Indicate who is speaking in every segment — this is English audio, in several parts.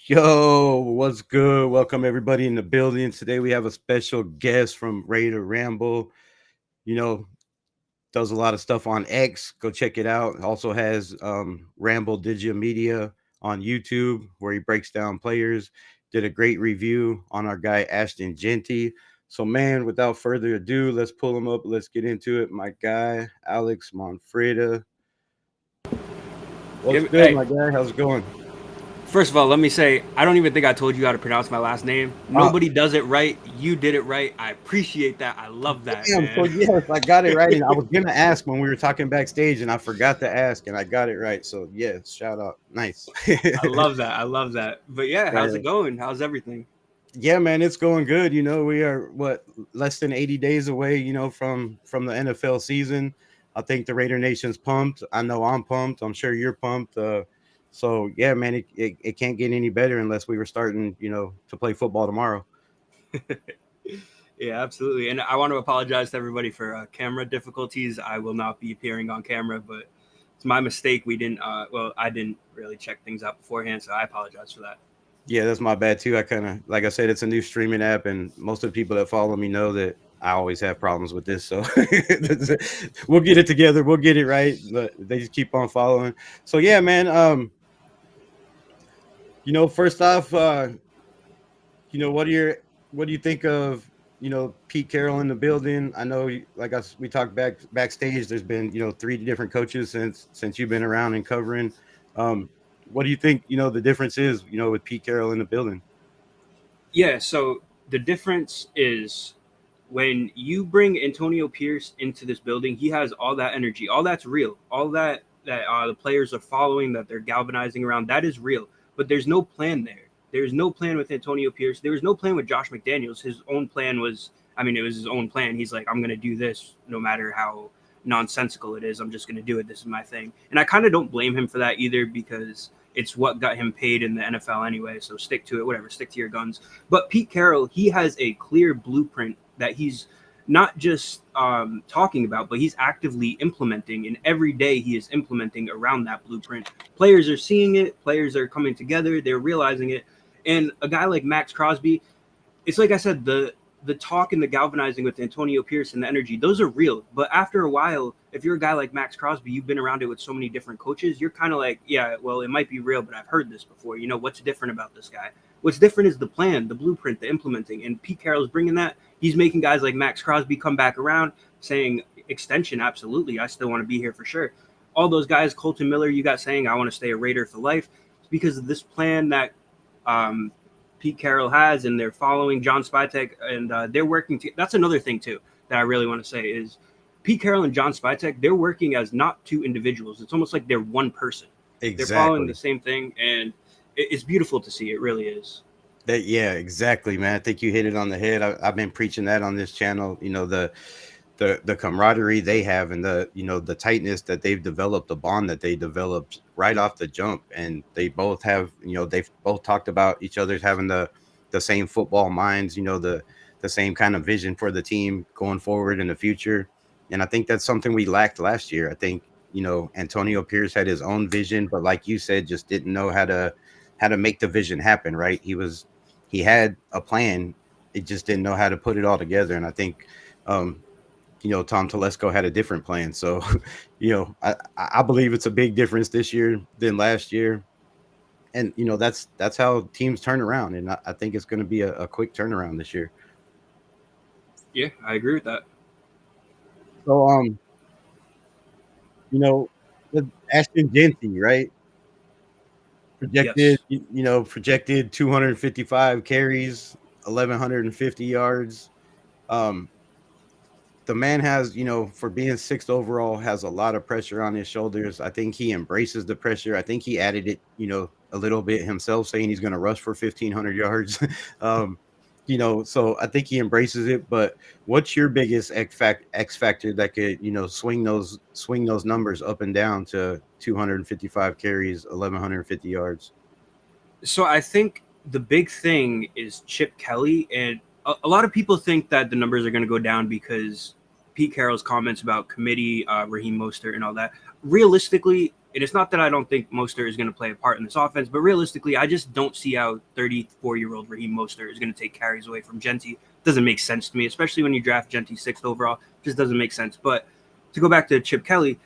Speaker 1: Yo, what's good? Welcome everybody in the building. Today we have a special guest from Raider Ramble. You know, does a lot of stuff on X. Go check it out. Also has Ramble Digital Media on YouTube where he breaks down players. Did a great review on our guy Ashton Genty. So man, without further ado, let's pull him up. Let's get into it. My guy Alex Monfreda. What's good,
Speaker 2: Hey,
Speaker 1: my guy? How's it going?
Speaker 2: first of all, let me say I don't even think I told you how to pronounce my last name.
Speaker 1: Uh,
Speaker 2: Nobody does it right. You did it right. I appreciate that. I love that,
Speaker 1: Damn, so
Speaker 2: man.
Speaker 1: yes, I got it right. And I was gonna ask when we were talking backstage, and I forgot to ask, and I got it right. So yes, shout out, nice.
Speaker 2: I love that. I love that. But yeah, how's it
Speaker 1: Right.
Speaker 2: going? How's everything?
Speaker 1: Yeah, man, it's going good. We are what less than 80 days away. From the NFL season. I think the Raider Nation's pumped. I know I'm pumped. I'm sure you're pumped. So yeah, man, it can't get any better unless we were starting, to play football tomorrow.
Speaker 2: Yeah, absolutely. And I want to apologize to everybody for camera difficulties. I will not be appearing on camera, but it's my mistake. We didn't. Well, I didn't really check things out beforehand, so I apologize for that.
Speaker 1: Yeah, that's my bad too. I kind of, like I said, it's a new streaming app, and most of the people that follow me know that I always have problems with this. So we'll get it together. We'll get it right. But they just keep on following. So yeah, man. First off, what are what do you think of Pete Carroll in the building? I know, like us, we talked backstage. There's been three different coaches since you've been around and covering. Um, what do you think? The difference is with Pete Carroll in the building.
Speaker 2: Yeah. So the difference is when you bring Antonio Pierce into this building, he has all that energy, all that's real, all that the players are following, that they're galvanizing around. That is real, but there's no plan there. There's no plan with Antonio Pierce. There was no plan with Josh McDaniels. His own plan was, I mean, it was his own plan. He's like, I'm going to do this no matter how nonsensical it is. I'm just going to do it. This is my thing. And I kind of don't blame him for that either because it's what got him paid in the NFL anyway. So stick to it, whatever, stick to your guns. But Pete Carroll, he has a clear blueprint that he's not just talking about, but he's actively implementing. And every day he is implementing around that blueprint. Players are seeing it. Players are coming together. They're realizing it. And a guy like Max Crosby, it's like I said, the talk and the galvanizing with Antonio Pierce and the energy, those are real. But after a while, if you're a guy like Max Crosby, you've been around it with so many different coaches, you're kind of like, yeah, well, it might be real, but I've heard this before. What's different about this guy? What's different is the plan, the blueprint, the implementing. And Pete Carroll's bringing that. He's making guys like Max Crosby come back around, saying extension, absolutely. I still want to be here for sure. All those guys, Colton Miller, you got saying, I want to stay a Raider for life. It's because of this plan that um, Pete Carroll has, and they're following John Spytek, and they're working. That's another thing too that I really want to say is Pete Carroll and John Spytek. They're working as not two individuals. It's almost like they're one person. They're following the
Speaker 1: Exactly.
Speaker 2: same thing, and it's beautiful to see. It really is.
Speaker 1: Yeah, exactly, man. I think you hit it on the head. I've been preaching that on this channel. The camaraderie they have, and the tightness that they've developed, the bond that they developed right off the jump, and they both have, they've both talked about each other's having the same football minds, the same kind of vision for the team going forward in the future. And I think that's something we lacked last year. I think Antonio Pierce had his own vision, but like you said, just didn't know how to make the vision happen. Right? He had a plan. It just didn't know how to put it all together. And I think um, Tom Telesco had a different plan. So, I believe it's a big difference this year than last year. And, that's how teams turn around. And I think it's going to be a quick turnaround this year.
Speaker 2: Yeah, I agree with that.
Speaker 1: So, you know, with Ashton Genty, right? Projected,
Speaker 2: Yes.
Speaker 1: projected 255 carries, 1,150 yards. Um, the man has, for being sixth overall, has a lot of pressure on his shoulders. I think he embraces the pressure. I think he added it, a little bit himself, saying he's going to rush for 1,500 yards. um, so I think he embraces it. But what's your biggest X factor that could, swing those numbers up and down to 255 carries, 1,150 yards?
Speaker 2: So I think the big thing is Chip Kelly, and a lot of people think that the numbers are going to go down because Pete Carroll's comments about committee, Raheem Mostert, and all that. Realistically, And it's not that I don't think Mostert is going to play a part in this offense, but realistically, I just don't see how 34-year-old Raheem Mostert is going to take carries away from Genty. Doesn't make sense to me, especially when you draft Genty 6th overall. Just doesn't make sense. But to go back to Chip Kelly,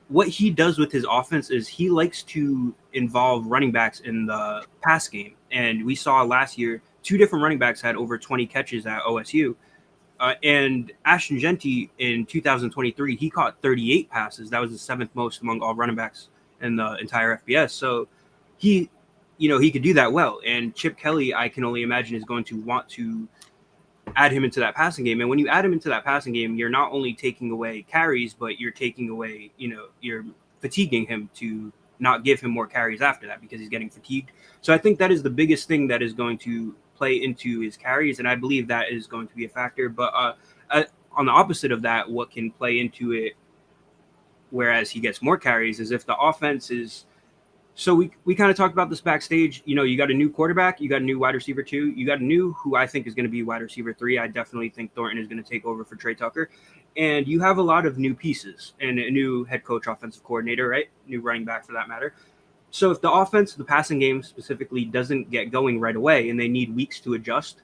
Speaker 2: what he does with his offense is he likes to involve running backs in the pass game. And we saw last year, 2 different running backs had over 20 catches at OSU. And Ashton Genty in 2023, he caught 38 passes. That was the 7th most among all running backs in the entire FBS. So he could do that well. And Chip Kelly, I can only imagine, is going to want to add him into that passing game. And when you add him into that passing game, you're not only taking away carries, but you're taking away, you're fatiguing him to not give him more carries after that because he's getting fatigued. So I think that is the biggest thing that is going to play into his carries, and I believe that is going to be a factor. But on the opposite of that, what can play into it, whereas he gets more carries, is if the offense is. So we kind of talked about this backstage. You got a new quarterback, you got a new wide receiver 2, you got a new who I think is going to be wide receiver 3. I definitely think Thornton is going to take over for Trey Tucker, and you have a lot of new pieces and a new head coach, offensive coordinator, right? New running back for that matter. So if the offense, the passing game specifically, doesn't get going right away and they need weeks to adjust,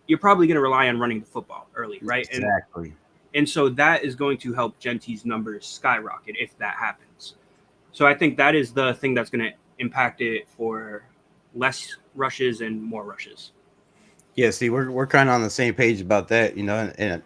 Speaker 2: you're probably going to rely on running the football early, right?
Speaker 1: Exactly.
Speaker 2: And so that is going to help Genty's numbers skyrocket if that happens. So I think that is the thing that's going to impact it for less rushes and more rushes.
Speaker 1: Yeah, see, we're kind of on the same page about that, and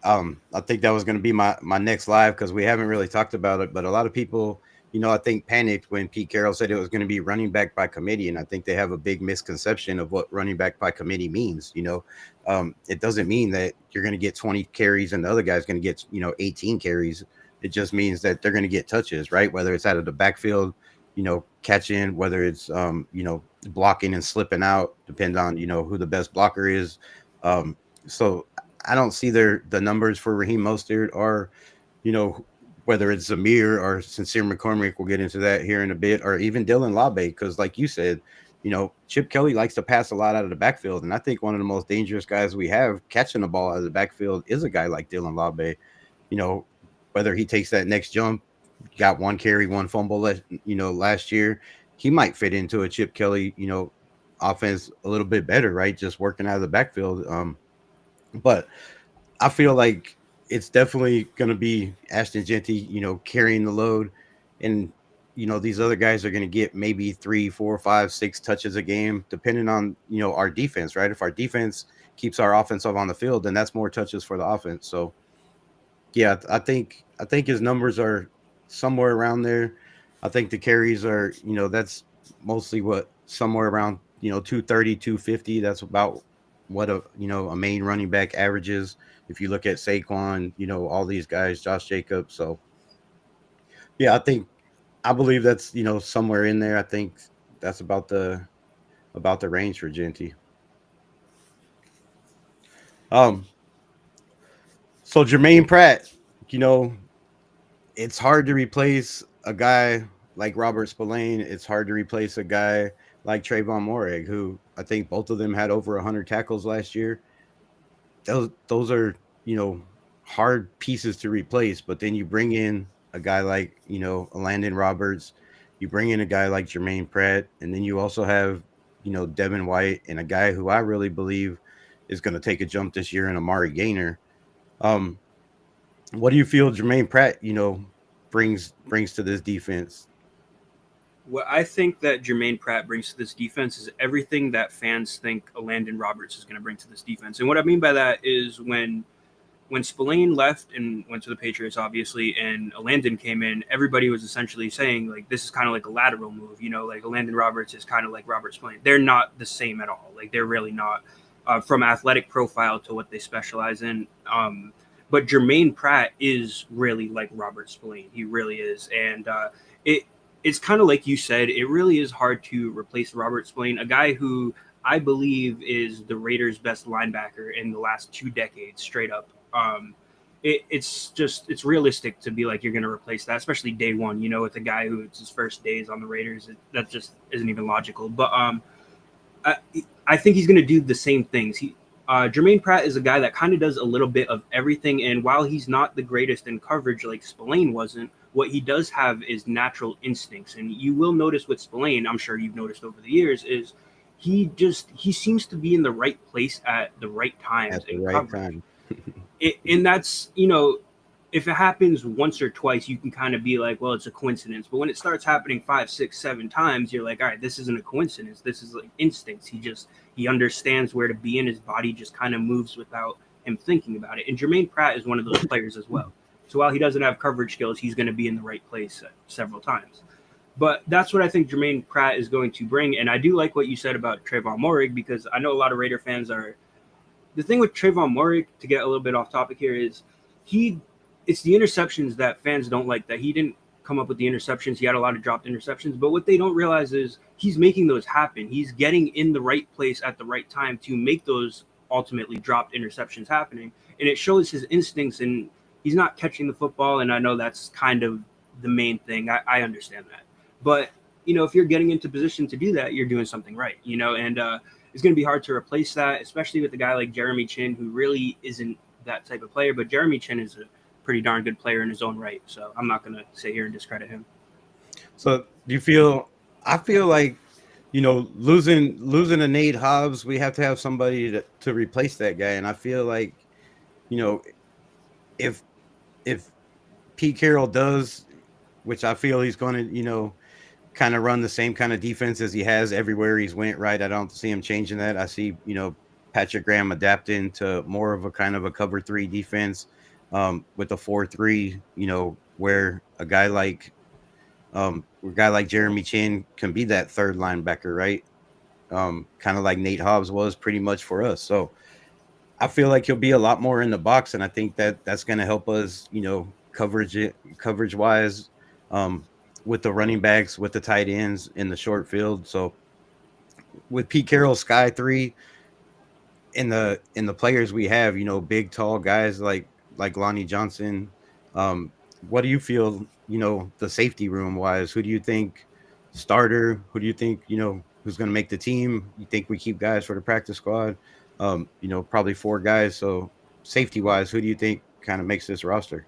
Speaker 1: I think that was going to be my next live because we haven't really talked about it, but a lot of people, I think panicked when Pete Carroll said it was going to be running back by committee, and I think they have a big misconception of what running back by committee means. It doesn't mean that you're going to get 20 carries and the other guy's going to get 18 carries. It just means that they're going to get touches, right? Whether it's out of the backfield, catching, whether it's blocking and slipping out, depends on who the best blocker is. So I don't see the numbers for Raheem Mostert or whether it's Zamir or Sincere McCormick. We'll get into that here in a bit, or even Dylan Labe, because like you said, Chip Kelly likes to pass a lot out of the backfield, and I think one of the most dangerous guys we have catching the ball out of the backfield is a guy like Dylan Labe. Whether he takes that next jump, got 1 carry, 1 fumble, last year, he might fit into a Chip Kelly, offense a little bit better, right? Just working out of the backfield. But I feel like it's definitely going to be Ashton Genty, carrying the load, and these other guys are going to get maybe 3, 4, 5, 6 touches a game, depending on our defense, right? If our defense keeps our offensive on the field, then that's more touches for the offense. So yeah, I think his numbers are somewhere around there. I think the carries are, that's mostly what somewhere around, 230, 250. That's about what a main running back averages. If you look at Saquon, all these guys, Josh Jacobs. So yeah, I believe that's, somewhere in there. I think that's about the range for Genty. So Jermaine Pratt, it's hard to replace a guy like Robert Spillane. It's hard to replace a guy like Trayvon Moehrig, who I think both of them had over 100 tackles last year. Those are, hard pieces to replace. But then you bring in a guy like, Landon Roberts, you bring in a guy like Jermaine Pratt, and then you also have, Devin White and a guy who I really believe is going to take a jump this year in Amari Gainer. What do you feel Jermaine Pratt, brings to this defense?
Speaker 2: What I think that Jermaine Pratt brings to this defense is everything that fans think a Landon Roberts is going to bring to this defense. And what I mean by that is when Spillane left and went to the Patriots, obviously, and Landon came in, everybody was essentially saying, like, this is kind of like a lateral move, like Landon Roberts is kind of like Robert Spillane. They're not the same at all. Like, they're really not, from athletic profile to what they specialize in. But Jermaine Pratt is really like Robert Spillane. He really is. And it's kind of like you said, it really is hard to replace Robert Spillane, a guy who I believe is the Raiders' best linebacker in the last 2 decades, straight up. It's realistic to be like you're going to replace that, especially day one, with a guy who it's his first days on the Raiders. That just isn't even logical. But I think he's going to do the same things. Jermaine Pratt is a guy that kind of does a little bit of everything, and while he's not the greatest in coverage like Spillane wasn't, What he does have is natural instincts, and you will notice with Spillane, I'm sure you've noticed over the years, is he seems to be in the right place at the right times
Speaker 1: At the
Speaker 2: in
Speaker 1: right
Speaker 2: coverage.
Speaker 1: time.
Speaker 2: And that's, if it happens once or twice, you can kind of be like, well, it's a coincidence. But when it starts happening 5, 6, 7 times, you're like, all right, this isn't a coincidence. This is like instincts. He understands where to be, and his body just kind of moves without him thinking about it. And Jermaine Pratt is one of those players as well. So while he doesn't have coverage skills, he's going to be in the right place several times. But that's what I think Jermaine Pratt is going to bring. And I do like what you said about Trayvon Moehrig, because I know a lot of Raider fans are. The thing with Trayvon Moehrig, to get a little bit off topic here, is it's the interceptions that fans don't like, that he didn't come up with the interceptions. He had a lot of dropped interceptions. But what they don't realize is he's making those happen. He's getting in the right place at the right time to make those ultimately dropped interceptions happening. And it shows his instincts, and he's not catching the football. And I know that's kind of the main thing. I understand that. But, if you're getting into position to do that, you're doing something right, and it's going to be hard to replace that, especially with a guy like Jeremy Chin, who really isn't that type of player. But Jeremy Chin is a pretty darn good player in his own right. So I'm not going to sit here and discredit him.
Speaker 1: So do you feel? I feel like losing a Nate Hobbs, we have to have somebody to replace that guy, and I feel like you know if if Pete Carroll does, which I feel he's going to kind of run the same kind of defense as he has everywhere he's went. Right, I don't see him changing that. I see Patrick Graham adapting to more of a kind of a cover three defense with a 4-3. Where a guy like Jeremy Chin can be that third linebacker, right? Kind of like Nate Hobbs was pretty much for us. So I feel like he'll be a lot more in the box, and I think that's going to help us, coverage wise, with the running backs, with the tight ends in the short field. So with Pete Carroll's Sky 3 in the players we have, big tall guys like Lonnie Johnson. What do you feel, the safety room wise? Who do you think starter? Who do you think, who's going to make the team? You think we keep guys for the practice squad? Probably four guys. So safety wise, who do you think kind of makes this roster?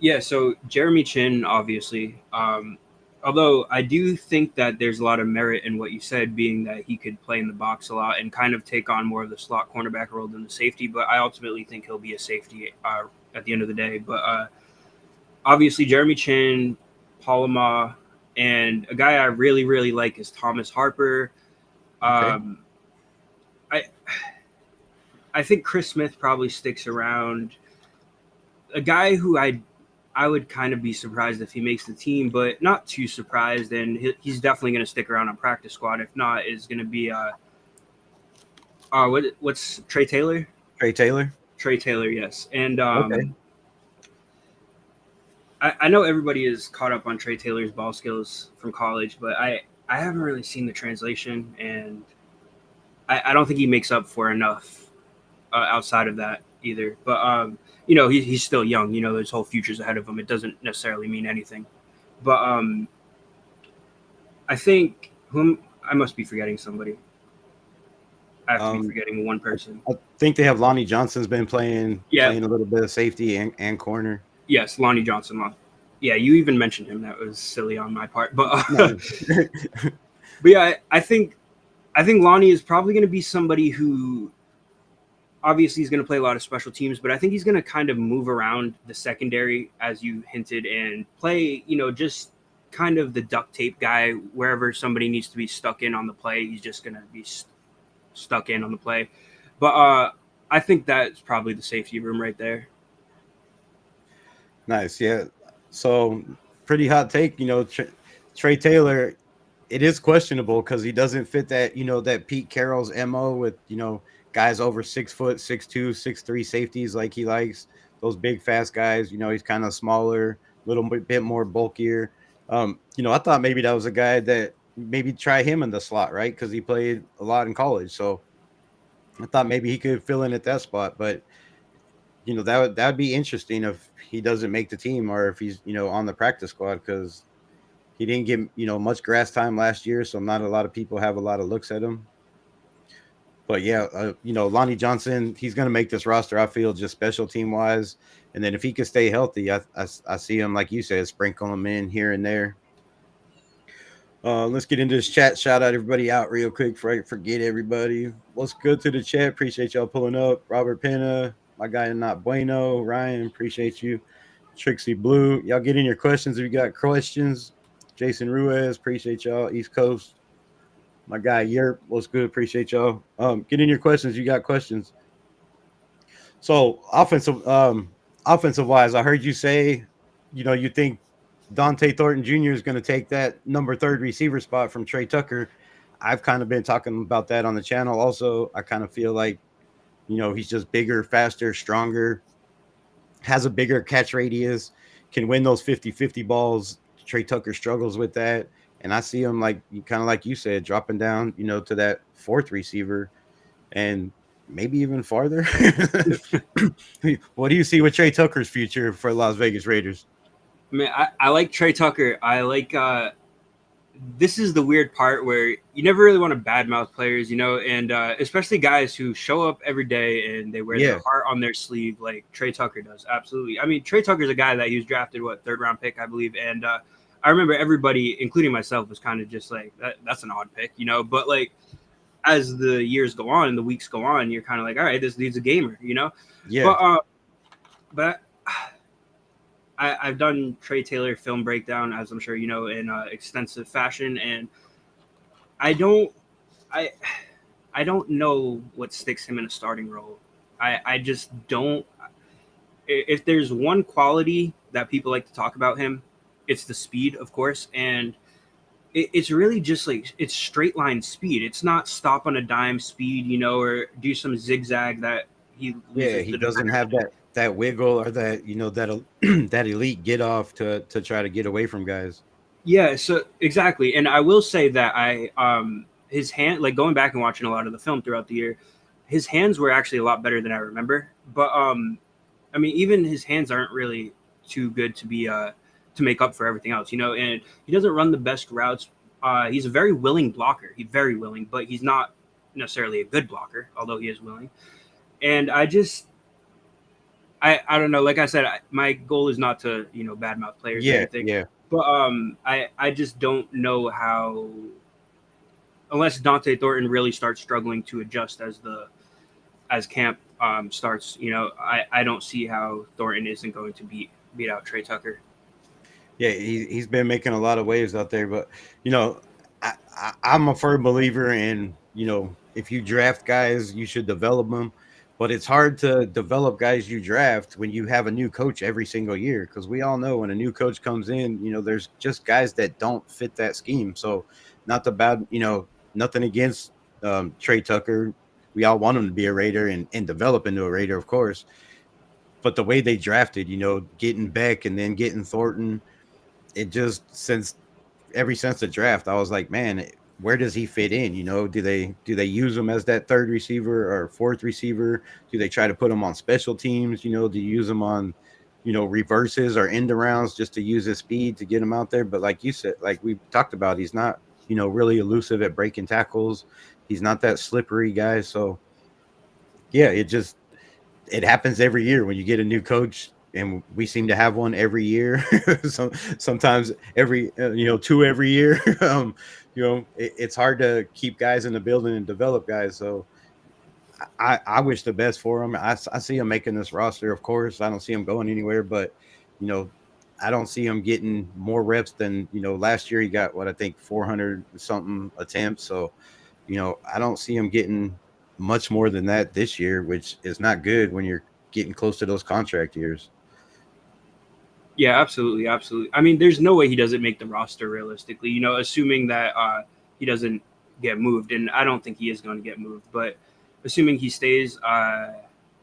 Speaker 2: Yeah, so Jeremy Chin, obviously. Although I do think that there's a lot of merit in what you said, being that he could play in the box a lot and kind of take on more of the slot cornerback role than the safety. But I ultimately think he'll be a safety at the end of the day. But obviously, Jeremy Chin, Palama, and a guy I really, really like is Thomas Harper.
Speaker 1: Okay.
Speaker 2: I I think Chris Smith probably sticks around. A guy who I would kind of be surprised if he makes the team, but not too surprised. And he's definitely going to stick around on practice squad. If not, is going to be what's Trey Taylor?
Speaker 1: Trey Taylor.
Speaker 2: Trey Taylor, yes. And
Speaker 1: Okay.
Speaker 2: I know everybody is caught up on Trey Taylor's ball skills from college, but I haven't really seen the translation, and I don't think he makes up for enough outside of that either. But he's still young. His whole future's ahead of him. It doesn't necessarily mean anything. But I think I must be forgetting somebody. I have to be forgetting one person.
Speaker 1: I think they have Lonnie Johnson's been playing
Speaker 2: Yeah.
Speaker 1: a little bit of safety and corner.
Speaker 2: Yes, Lonnie Johnson. Yeah, you even mentioned him. That was silly on my part. But
Speaker 1: No.
Speaker 2: but yeah, I think Lonnie is probably going to be somebody who obviously he's going to play a lot of special teams, but I think he's going to kind of move around the secondary, as you hinted, and play, just kind of the duct tape guy. Wherever somebody needs to be stuck in on the play, he's just going to be stuck in on the play. But I think that's probably the safety room right there.
Speaker 1: Nice. Yeah. So pretty hot take, Trey Taylor, it is questionable because he doesn't fit that, that Pete Carroll's MO with, guys over 6 foot, 6'2", 6'3" safeties like he likes. Those big fast guys, he's kind of smaller, a little bit more bulkier. I thought maybe that was a guy that maybe try him in the slot, right? Because he played a lot in college. So I thought maybe he could fill in at that spot, but that would be interesting if he doesn't make the team or if he's on the practice squad, because he didn't get much grass time last year, so not a lot of people have a lot of looks at him. But yeah, Lonnie Johnson, he's going to make this roster, I feel, just special team wise. And then if he can stay healthy, I see him, like you said, sprinkle him in here and there. Let's get into this chat. Shout out everybody out real quick before I forget everybody. What's good to the chat? Appreciate y'all pulling up. Robert Pena, my guy Not Bueno, Ryan, appreciate you. Trixie Blue, y'all get in your questions if you got questions. Jason Ruiz, appreciate y'all. East Coast, my guy Yerp, what's good? Appreciate y'all. Get in your questions. You got questions. So offensive wise, I heard you say, you think Dante Thornton Jr. is going to take that number third receiver spot from Trey Tucker. I've kind of been talking about that on the channel. Also, I kind of feel like, he's just bigger, faster, stronger, has a bigger catch radius, can win those 50-50 balls. Trey Tucker struggles with that. And I see him, like, kind of like you said, dropping down, to that fourth receiver and maybe even farther. What do you see with Trey Tucker's future for Las Vegas Raiders?
Speaker 2: I mean, I like Trey Tucker. I like this is the weird part where you never really want to badmouth players, and especially guys who show up every day and they wear their heart on their sleeve like Trey Tucker does. Absolutely. I mean, Trey Tucker's a guy that he was drafted, third round pick, I believe. And I remember everybody, including myself, was kind of just like, that's an odd pick, but like as the years go on and the weeks go on, you're kind of like, all right, this dude's a gamer,
Speaker 1: Yeah.
Speaker 2: But I've done Trey Taylor film breakdown, as I'm sure you know, in extensive fashion, and I don't know what sticks him in a starting role. I just don't. If there's one quality that people like to talk about him, it's the speed, of course, and it's really just like it's straight line speed. It's not stop on a dime speed, or do some zigzag that he
Speaker 1: doesn't have that wiggle or that that elite get off to try to get away from guys.
Speaker 2: Yeah, so exactly. And I will say that his hand, like going back and watching a lot of the film throughout the year, his hands were actually a lot better than I remember. But I mean, even his hands aren't really too good to be to make up for everything else, and he doesn't run the best routes. He's a very willing blocker. He's very willing, but he's not necessarily a good blocker, although he is willing. And I don't know. Like I said, my goal is not to badmouth players or anything.
Speaker 1: Yeah.
Speaker 2: But I just don't know how, unless Dante Thornton really starts struggling to adjust as camp starts. I don't see how Thornton isn't going to beat out Trey Tucker.
Speaker 1: Yeah, he's been making a lot of waves out there, but I'm a firm believer in if you draft guys, you should develop them. But it's hard to develop guys you draft when you have a new coach every single year, because we all know when a new coach comes in, there's just guys that don't fit that scheme. So not about, nothing against Trey Tucker. We all want him to be a Raider and develop into a Raider, of course. But the way they drafted, getting Beck and then getting Thornton, it just ever since the draft, I was like, man, where does he fit in? Do they use him as that third receiver or fourth receiver? Do they try to put him on special teams? Do you use him on, reverses or end arounds just to use his speed to get him out there? But like you said, like we talked about, he's not, really elusive at breaking tackles. He's not that slippery guy. So yeah, it happens every year when you get a new coach. And we seem to have one every year. Sometimes every, two every year. It's hard to keep guys in the building and develop guys. So I wish the best for him. I see him making this roster, of course. I don't see him going anywhere, but, I don't see him getting more reps than, last year he got what I think 400 something attempts. So, I don't see him getting much more than that this year, which is not good when you're getting close to those contract years.
Speaker 2: Yeah, absolutely. I mean, there's no way he doesn't make the roster realistically, assuming that he doesn't get moved. And I don't think he is going to get moved. But assuming he stays,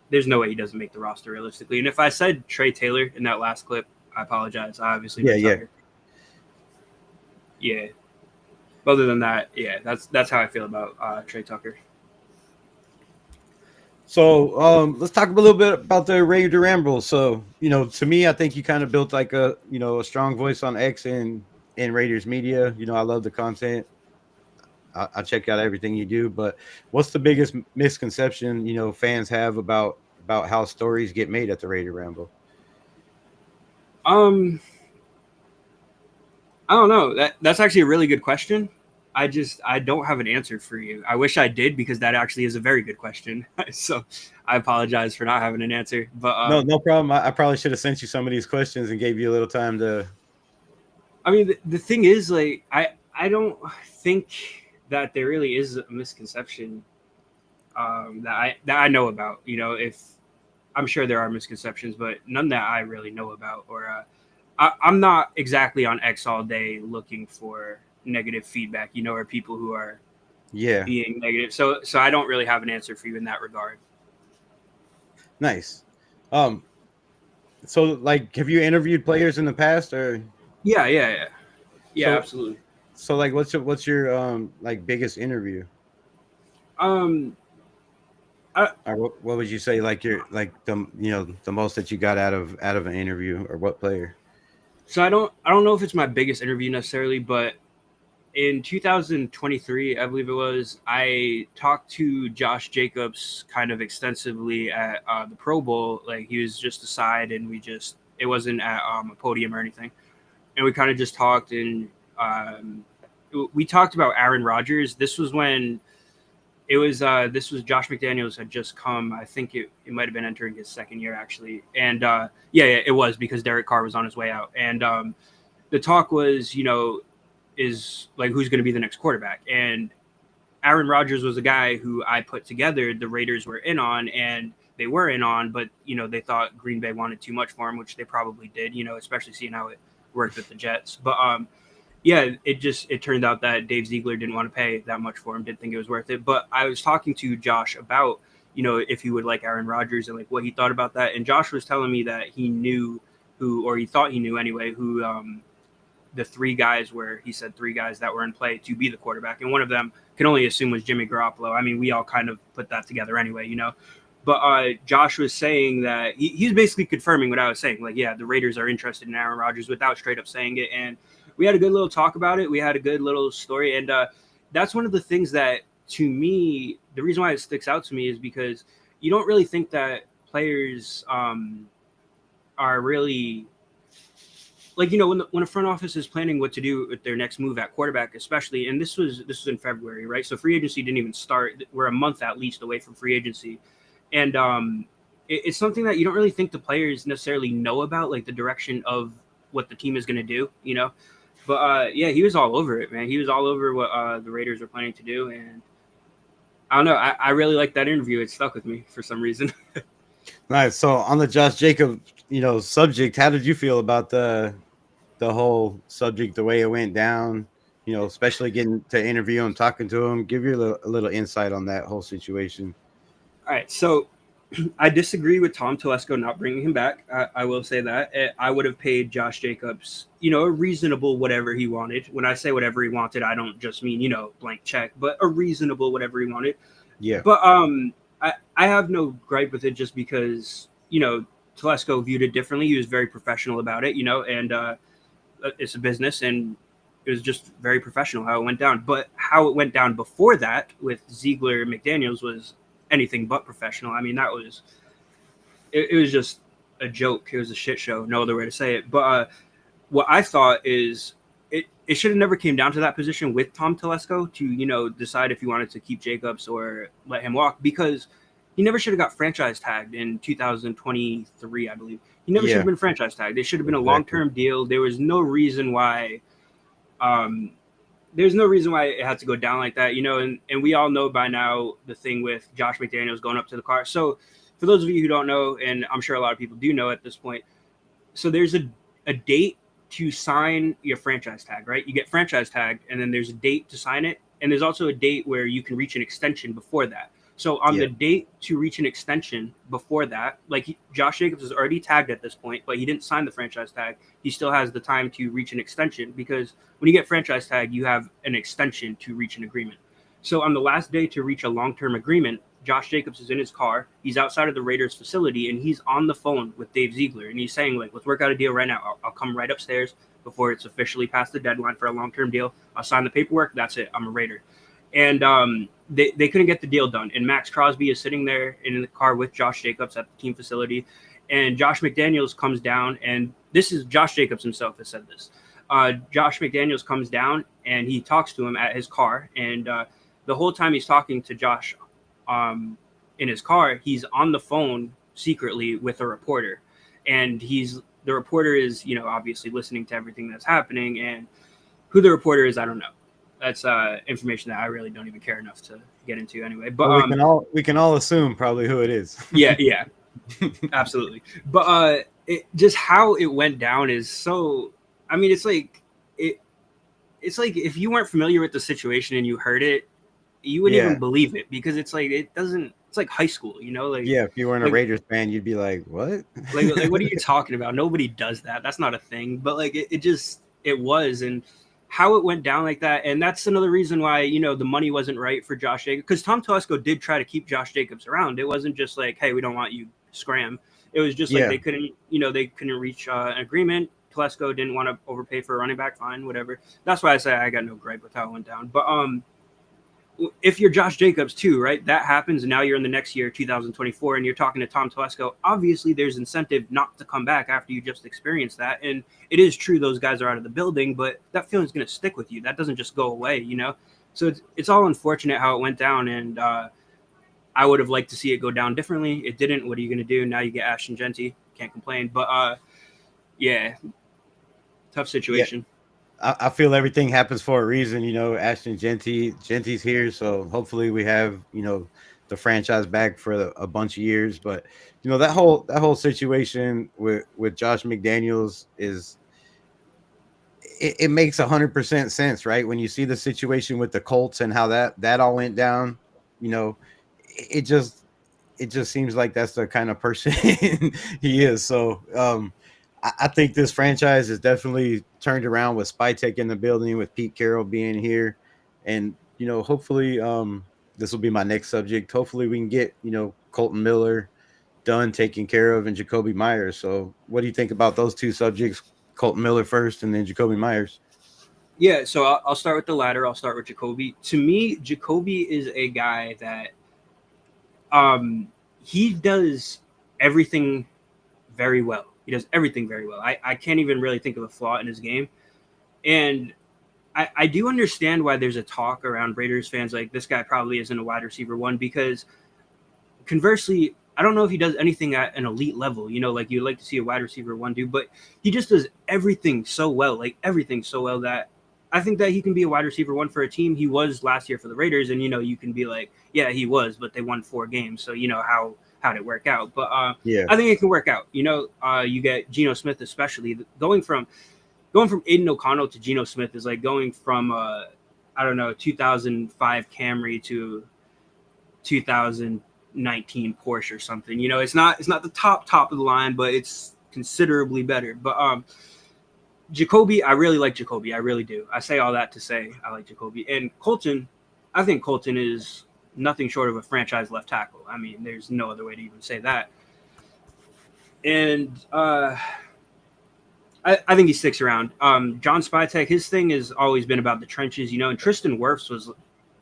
Speaker 2: there's no way he doesn't make the roster realistically. And if I said Trey Taylor in that last clip, I apologize. I obviously Yeah. But other than that, yeah, that's how I feel about Trey Tucker.
Speaker 1: So let's talk a little bit about the Raider Ramble. So, to me, I think you kind of built like a, a strong voice on X and Raiders media. I love the content. I check out everything you do. But what's the biggest misconception fans have about how stories get made at the Raider Ramble?
Speaker 2: Um, I don't know. That's actually a really good question. I don't have an answer for you. I wish I did because that actually is a very good question. So I apologize for not having an answer. But
Speaker 1: No problem. I probably should have sent you some of these questions and gave you a little time to.
Speaker 2: I mean, the thing is, like, I don't think that there really is a misconception that I know about. If I'm sure there are misconceptions, but none that I really know about. Or I'm not exactly on X all day looking for negative feedback, or people who are
Speaker 1: Yeah,
Speaker 2: being negative. So I don't really have an answer for you in that regard.
Speaker 1: nice. Um, so like, have you interviewed players in the past, or
Speaker 2: Yeah,
Speaker 1: so
Speaker 2: absolutely.
Speaker 1: so like, what's your like biggest interview,
Speaker 2: Um, I,
Speaker 1: or what would you say like your like the most that you got out of an interview, or what player?
Speaker 2: so I don't know if it's my biggest interview necessarily, but in 2023, I believe it was, I talked to Josh Jacobs kind of extensively at the Pro Bowl. Like, he was just aside, and it wasn't at a podium or anything. And we kind of just talked, and um, we talked about Aaron Rodgers. This was Josh McDaniels had just come. I think it might have been entering his second year, actually. And yeah, it was because Derek Carr was on his way out. And the talk was, is like, who's going to be the next quarterback. And Aaron Rodgers was a guy who I put together. The Raiders were in on, and they were in on, but they thought Green Bay wanted too much for him, which they probably did. Especially seeing how it worked with the Jets. But yeah, it turned out that Dave Ziegler didn't want to pay that much for him, didn't think it was worth it. But I was talking to Josh about if he would like Aaron Rodgers and like what he thought about that, and Josh was telling me that he knew who, or he thought he knew anyway, who the three guys were. He said three guys that were in play to be the quarterback, and one of them can only assume was Jimmy Garoppolo. I mean, we all kind of put that together anyway. But Josh was saying that he's basically confirming what I was saying. Like, yeah, the Raiders are interested in Aaron Rodgers without straight up saying it. And we had a good little talk about it. We had a good little story. And that's one of the things that, to me, the reason why it sticks out to me is because you don't really think that players are really like, when a front office is planning what to do with their next move at quarterback, especially, and this was in February, right? So free agency didn't even start. We're a month at least away from free agency, and it's something that you don't really think the players necessarily know about, like the direction of what the team is going to do. But yeah, he was all over it, man. He was all over what the Raiders were planning to do, and I don't know. I really liked that interview. It stuck with me for some reason.
Speaker 1: Nice. So on the Josh Jacobs subject, how did you feel about the whole subject, the way it went down? Especially getting to interview him, talking to him. Give you a little insight on that whole situation.
Speaker 2: All right, so I disagree with Tom Telesco not bringing him back. I will say that I would have paid Josh Jacobs, a reasonable whatever he wanted. When I say whatever he wanted, I don't just mean blank check, but a reasonable whatever he wanted.
Speaker 1: Yeah.
Speaker 2: But I have no gripe with it just because Telesco viewed it differently. He was very professional about it, and it's a business, and it was just very professional how it went down. But how it went down before that with Ziegler and McDaniels was anything but professional. I mean, it was just a joke. It was a shit show. No other way to say it. But what I thought is it should have never came down to that position with Tom Telesco to, decide if he wanted to keep Jacobs or let him walk, because he never should have got franchise tagged in 2023, I believe. He never should have been franchise tagged. It should have been a long-term deal. There was no reason why it had to go down like that, and we all know by now the thing with Josh McDaniels going up to the car. So for those of you who don't know, and I'm sure a lot of people do know at this point, so there's a date to sign your franchise tag, right? You get franchise tagged, and then there's a date to sign it, and there's also a date where you can reach an extension before that. So on the date to reach an extension before that, like, Josh Jacobs is already tagged at this point, but he didn't sign the franchise tag. He still has the time to reach an extension, because when you get franchise tag, you have an extension to reach an agreement. So on the last day to reach a long-term agreement, Josh Jacobs is in his car. He's outside of the Raiders facility, and he's on the phone with Dave Ziegler, and he's saying, like, let's work out a deal right now. I'll come right upstairs before it's officially past the deadline for a long-term deal. I'll sign the paperwork. That's it. I'm a Raider. and they couldn't get the deal done. And Max Crosby is sitting there in the car with Josh Jacobs at the team facility, and Josh McDaniels comes down, and this is Josh Jacobs himself has said this. Josh McDaniels comes down and he talks to him at his car, and the whole time he's talking to Josh in his car, he's on the phone secretly with a reporter, and the reporter is, you know, obviously listening to everything that's happening, and who the reporter is, I don't know. That's information that I really don't even care enough to get into anyway. But
Speaker 1: well, we can all assume probably who it is.
Speaker 2: yeah, absolutely. But just how it went down is so. I mean, it's like if you weren't familiar with the situation and you heard it, you wouldn't even believe it, because it's like it doesn't. It's like high school, you know. Like,
Speaker 1: yeah, if you weren't a Raiders fan, you'd be like, "What?
Speaker 2: like what are you talking about? Nobody does that. That's not a thing." But like it was, and how it went down like that, and that's another reason why, you know, the money wasn't right for Josh Jacobs, because Tom Telesco did try to keep Josh Jacobs around. It wasn't just like, hey, we don't want you, scram. It was just like they couldn't reach an agreement. Telesco didn't want to overpay for a running back. Fine, whatever. That's why I say I got no gripe with how it went down. But if you're Josh Jacobs too, right? That happens, and now you're in the next year, 2024, and you're talking to Tom Telesco. Obviously, there's incentive not to come back after you just experienced that. And it is true those guys are out of the building, but that feeling's going to stick with you. That doesn't just go away, you know? So it's all unfortunate how it went down, and I would have liked to see it go down differently. It didn't. What are you going to do? Now you get Ashton Genty. Can't complain. But, yeah, tough situation.
Speaker 1: Yeah. I feel everything happens for a reason, you know. Ashton Genty's here, so hopefully we have, you know, the franchise back for a bunch of years. But you know, that whole situation with Josh McDaniels is it makes 100% sense, right? When you see the situation with the Colts and how that all went down, you know, it just seems like that's the kind of person he is. So I think this franchise is definitely turned around with Spytek in the building, with Pete Carroll being here. And, you know, hopefully this will be my next subject. Hopefully we can get, you know, Colton Miller done, taken care of, and Jakobi Meyers. So what do you think about those two subjects? Colton Miller first and then Jakobi Meyers.
Speaker 2: Yeah, so I'll start with the latter. I'll start with Jakobi. To me, Jakobi is a guy that he does everything very well. He does everything very well. I can't even really think of a flaw in his game. And I do understand why there's a talk around Raiders fans like this guy probably isn't a wide receiver one, because conversely, I don't know if he does anything at an elite level, you know, like you'd like to see a wide receiver one do, but he just does everything so well, that I think that he can be a wide receiver one for a team. He was last year for the Raiders, and, you know, you can be like, yeah, he was, but they won 4 games. So, you know, how did it work out? But
Speaker 1: yeah,
Speaker 2: I think it can work out. You know, you get Geno Smith, especially going from Aiden O'Connell to Geno Smith is like going from I don't know, 2005 Camry to 2019 Porsche or something. You know, it's not the top of the line, but it's considerably better. But Jakobi, I really like Jakobi. I really do. I say all that to say I like Jakobi. And Colton, I think Colton is nothing short of a franchise left tackle. I mean, there's no other way to even say that. And I think he sticks around. John Spytek, his thing has always been about the trenches, you know, and Tristan Wirfs was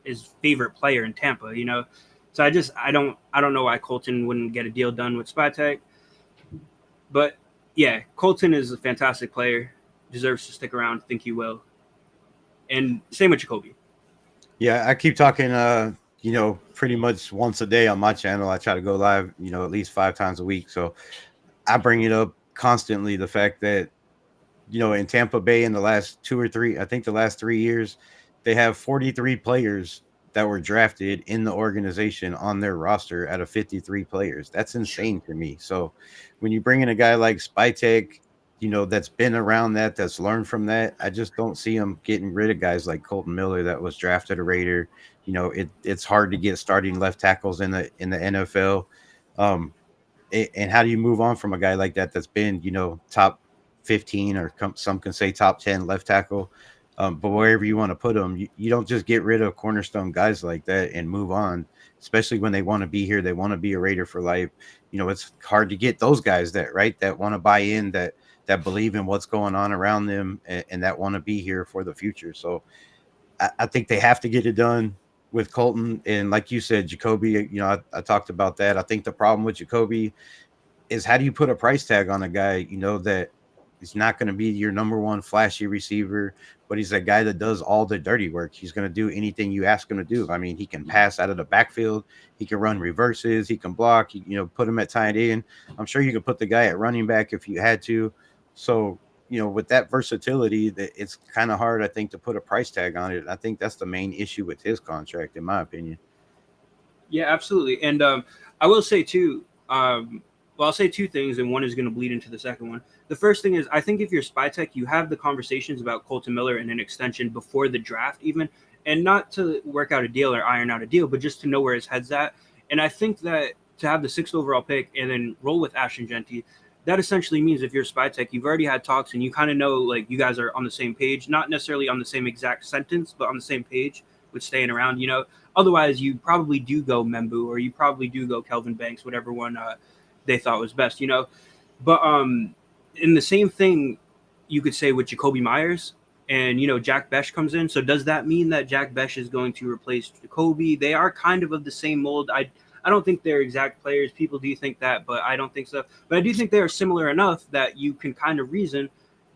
Speaker 2: his favorite player in Tampa, you know. So I don't know why Colton wouldn't get a deal done with Spytek. But yeah, Colton is a fantastic player, deserves to stick around, think he will. And same with Jakobi.
Speaker 1: Yeah, I keep talking you know, pretty much once a day on my channel. I try to go live, you know, at least 5 times a week. So I bring it up constantly, the fact that, you know, in Tampa Bay in the last 2 or 3, I think the last 3 years, they have 43 players that were drafted in the organization on their roster out of 53 players. That's insane to me. So when you bring in a guy like Spytek, you know, that's been around that's learned from that, I just don't see him getting rid of guys like Colton Miller that was drafted a Raider. You know, it's hard to get starting left tackles in the NFL. And how do you move on from a guy like that that's been, you know, top 15 or some can say top 10 left tackle? But wherever you want to put them, you don't just get rid of cornerstone guys like that and move on, especially when they want to be here. They want to be a Raider for life. You know, it's hard to get those guys that want to buy in, that believe in what's going on around them, and that want to be here for the future. So I think they have to get it done. with Colton, and like you said, Jakobi. I talked about that. I think the problem with Jakobi is how do you put a price tag on a guy, that he's not going to be your number one flashy receiver, but he's a guy that does all the dirty work. He's going to do anything you ask him to do. I mean, he can pass out of the backfield, he can run reverses, he can block, put him at tight end. I'm sure you could put the guy at running back if you had to. So, with that versatility, that it's kind of hard, I think, to put a price tag on it. I think that's the main issue with his contract, in my opinion.
Speaker 2: Yeah, absolutely. And I will say too. Well, I'll say two things, and one is going to bleed into the second one. The first thing is, I think if you're SpyTech, you have the conversations about Colton Miller and an extension before the draft, even, and not to work out a deal or iron out a deal, but just to know where his head's at. And I think that to have the 6th overall pick and then roll with Ashton Genty, that essentially means if you're SpyTech, you've already had talks and you kind of know, like, you guys are on the same page, not necessarily on the same exact sentence, but on the same page with staying around. Otherwise, you probably do go Membu, or you probably do go Kelvin Banks, whatever one they thought was best, But in the same thing, you could say with Jakobi Meyers and, Jack Besh comes in. So does that mean that Jack Besh is going to replace Jakobi? They are kind of the same mold. I don't think they're exact players. People do think that, but I don't think so. But I do think they are similar enough that you can kind of reason,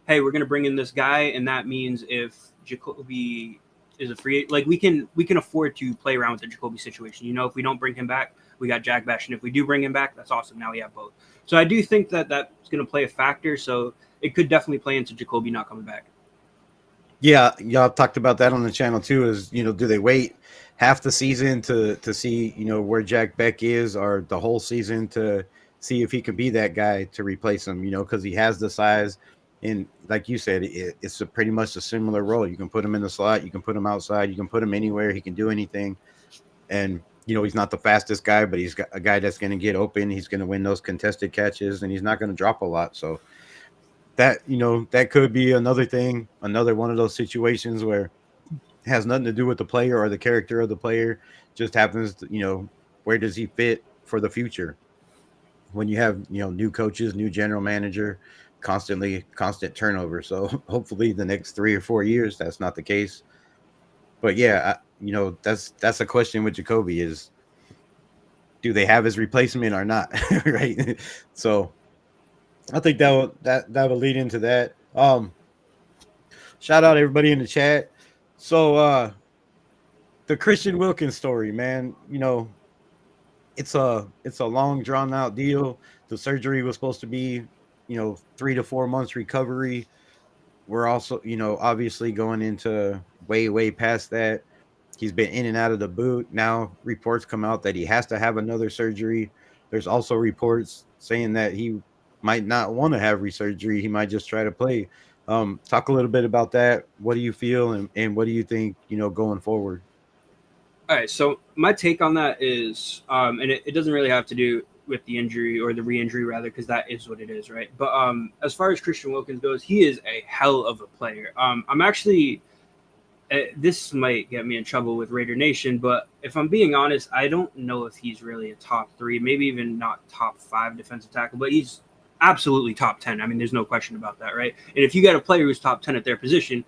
Speaker 2: hey, we're going to bring in this guy, and that means if Jakobi is a free, like, we can afford to play around with the Jakobi situation. If we don't bring him back, we got Jack Besh, and if we do bring him back, that's awesome. Now we have both. So I do think that that's going to play a factor. So it could definitely play into Jakobi not coming back.
Speaker 1: Yeah, y'all talked about that on the channel too. Is do they wait half the season to see where Jack Beck is, or the whole season to see if he can be that guy to replace him? Because he has the size, and like you said, it's pretty much a similar role. You can put him in the slot, you can put him outside, you can put him anywhere. He can do anything, and he's not the fastest guy, but he's got a guy that's going to get open. He's going to win those contested catches, and he's not going to drop a lot. So that that could be another thing, another one of those situations where it has nothing to do with the player or the character of the player. Just happens to, where does he fit for the future? When you have new coaches, new general manager, constant turnover. So hopefully the next 3 or 4 years that's not the case. But yeah, that's a question with Jakobi is, do they have his replacement or not? Right. So I think that will lead into that. Shout out everybody in the chat. So the Christian Wilkins story, man, it's a long drawn out deal. The surgery was supposed to be, 3 to 4 months recovery. We're also, obviously going into way past that. He's been in and out of the boot. Now reports come out that he has to have another surgery. There's also reports saying that he might not want to have resurgery. He might just try to play. Talk a little bit about that. What do you feel, and what do you think, going forward?
Speaker 2: All right. So my take on that is, and it doesn't really have to do with the injury or the re-injury rather, because that is what it is, right? But as far as Christian Wilkins goes, he is a hell of a player. I'm actually, this might get me in trouble with Raider Nation, but if I'm being honest, I don't know if he's really a top 3, maybe even not top 5 defensive tackle, but he's absolutely top 10. I mean, there's no question about that, right? And if you got a player who's top 10 at their position,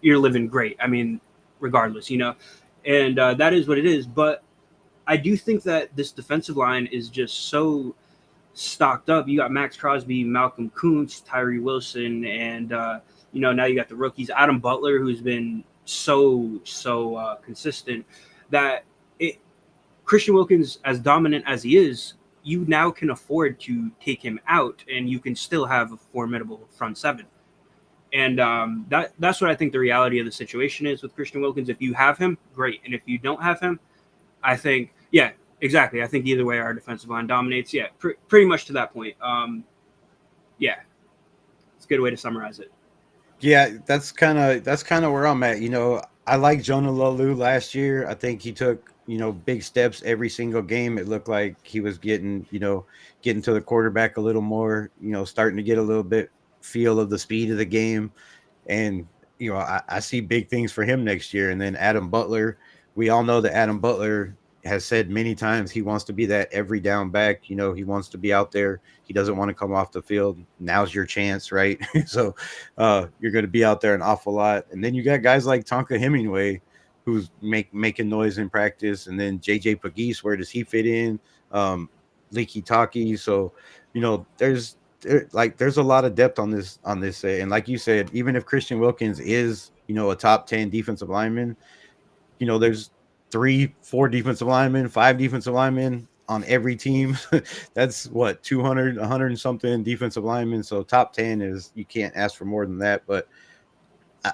Speaker 2: you're living great. I mean, regardless, and that is what it is. But I do think that this defensive line is just so stocked up. You got Max Crosby, Malcolm Kuntz, Tyree Wilson, and now you got the rookies, Adam Butler, who's been so consistent that Christian Wilkins, as dominant as he is, you now can afford to take him out, and you can still have a formidable front seven. And that's what I think the reality of the situation is with Christian Wilkins. If you have him, great. And if you don't have him, I think, yeah, exactly. I think either way our defensive line dominates. Yeah, pretty much to that point. Yeah, it's a good way to summarize it.
Speaker 1: Yeah, that's kind of where I'm at. I like Jonah Lolu last year. I think he took, big steps every single game. It looked like he was getting to the quarterback a little more, starting to get a little bit feel of the speed of the game. And, I see big things for him next year. And then Adam Butler, we all know that Adam Butler has said many times he wants to be that every down back. He wants to be out there. He doesn't want to come off the field. Now's your chance, right? So you're going to be out there an awful lot. And then you got guys like Tonka Hemingway, who's making noise in practice, and then JJ Pegues, where does he fit in? Um, Leaky Talkie. So, there's a lot of depth on this set. And like you said, even if Christian Wilkins is, a top 10 defensive lineman, there's 3, 4 defensive linemen, 5 defensive linemen on every team. That's what 200, 100 and something defensive linemen. So top 10 is, you can't ask for more than that. But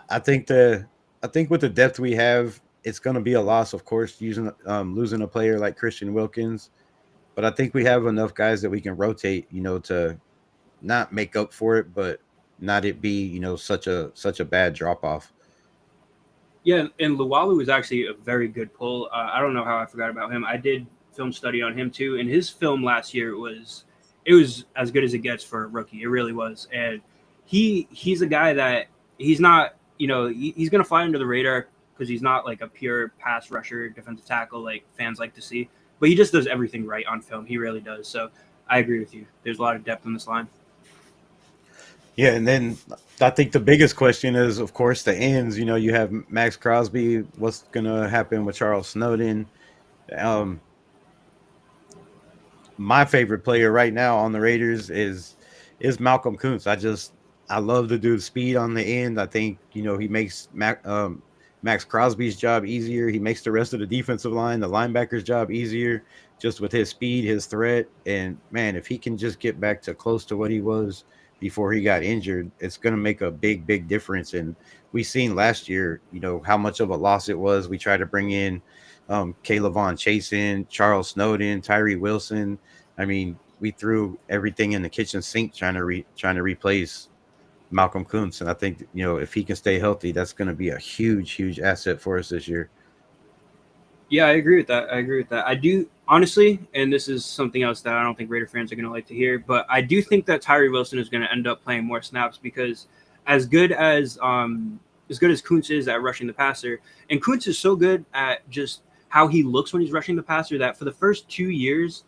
Speaker 1: I think with the depth we have, it's going to be a loss, of course, losing a player like Christian Wilkins. But I think we have enough guys that we can rotate, to not make up for it, but not it be, such a bad drop off.
Speaker 2: Yeah, and Luwalu is actually a very good pull. I don't know how I forgot about him. I did film study on him too, and his film last year was as good as it gets for a rookie. It really was, and he's a guy that he's not, he's gonna fly under the radar because he's not like a pure pass rusher, defensive tackle like fans like to see, but he just does everything right on film. He really does. So I agree with you. There's a lot of depth in this line.
Speaker 1: Yeah, and then I think the biggest question is, of course, the ends. You have Max Crosby. What's gonna happen with Charles Snowden? Um, my favorite player right now on the Raiders is Malcolm Kuntz. I love the dude's speed on the end. I think he makes Max Crosby's job easier. He makes the rest of the defensive line, the linebackers' job easier, just with his speed, his threat. And man, if he can just get back to close to what he was before he got injured, it's going to make a big, big difference. And we seen last year, how much of a loss it was. We tried to bring in Kayla Von Chasen, Charles Snowden, Tyree Wilson. I mean, we threw everything in the kitchen sink trying to replace Malcolm Kuntz. And I think, if he can stay healthy, that's going to be a huge, huge asset for us this year.
Speaker 2: Yeah, I agree with that. I do honestly, and this is something else that I don't think Raider fans are going to like to hear, but I do think that Tyree Wilson is going to end up playing more snaps because as good as Kuntz is at rushing the passer, and Kuntz is so good at just how he looks when he's rushing the passer that for the first 2 years,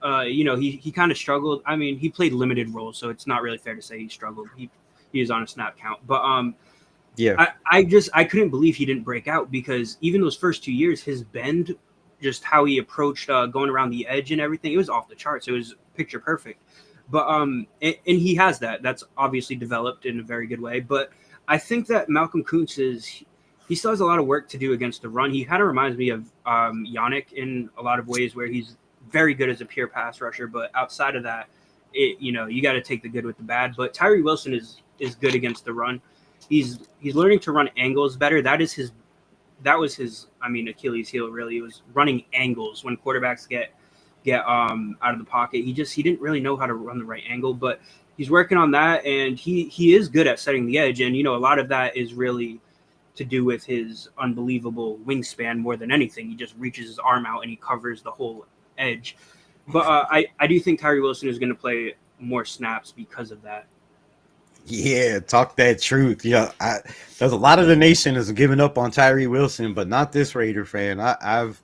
Speaker 2: he kind of struggled. I mean, he played limited roles, so it's not really fair to say he struggled. He is on a snap count, but
Speaker 1: Yeah.
Speaker 2: I couldn't believe he didn't break out because even those first 2 years, his bend, just how he approached going around the edge and everything, it was off the charts. It was picture perfect. But and he has that. That's obviously developed in a very good way. But I think that Malcolm Kuntz he still has a lot of work to do against the run. He kind of reminds me of Yannick in a lot of ways, where he's very good as a pure pass rusher, but outside of that, you got to take the good with the bad. But Tyree Wilson is good against the run. He's learning to run angles better. That was his Achilles heel really. It was running angles when quarterbacks get out of the pocket. He didn't really know how to run the right angle, but he's working on that, and he is good at setting the edge. And a lot of that is really to do with his unbelievable wingspan more than anything. He just reaches his arm out and he covers the whole edge. But I do think Tyree Wilson is going to play more snaps because of that.
Speaker 1: Yeah, talk that truth. There's a lot of the nation has given up on Tyree Wilson, but not this Raider fan. I've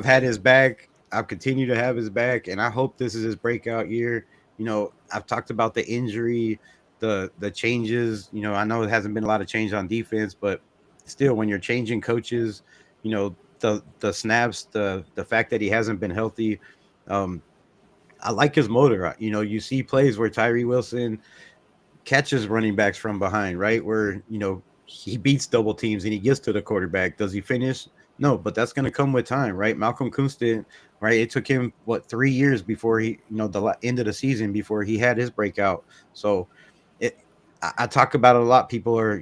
Speaker 1: had his back. I've continued to have his back, and I hope this is his breakout year. I've talked about the injury, the changes. I know it hasn't been a lot of change on defense, but still, when you're changing coaches, the snaps, the fact that he hasn't been healthy. I like his motor. You see plays where Tyree Wilson catches running backs from behind, right? Where, he beats double teams and he gets to the quarterback. Does he finish? No, but that's going to come with time, right? Malcolm Kuntz did, right? It took him, 3 years before he, the end of the season before he had his breakout. So I talk about it a lot. People are,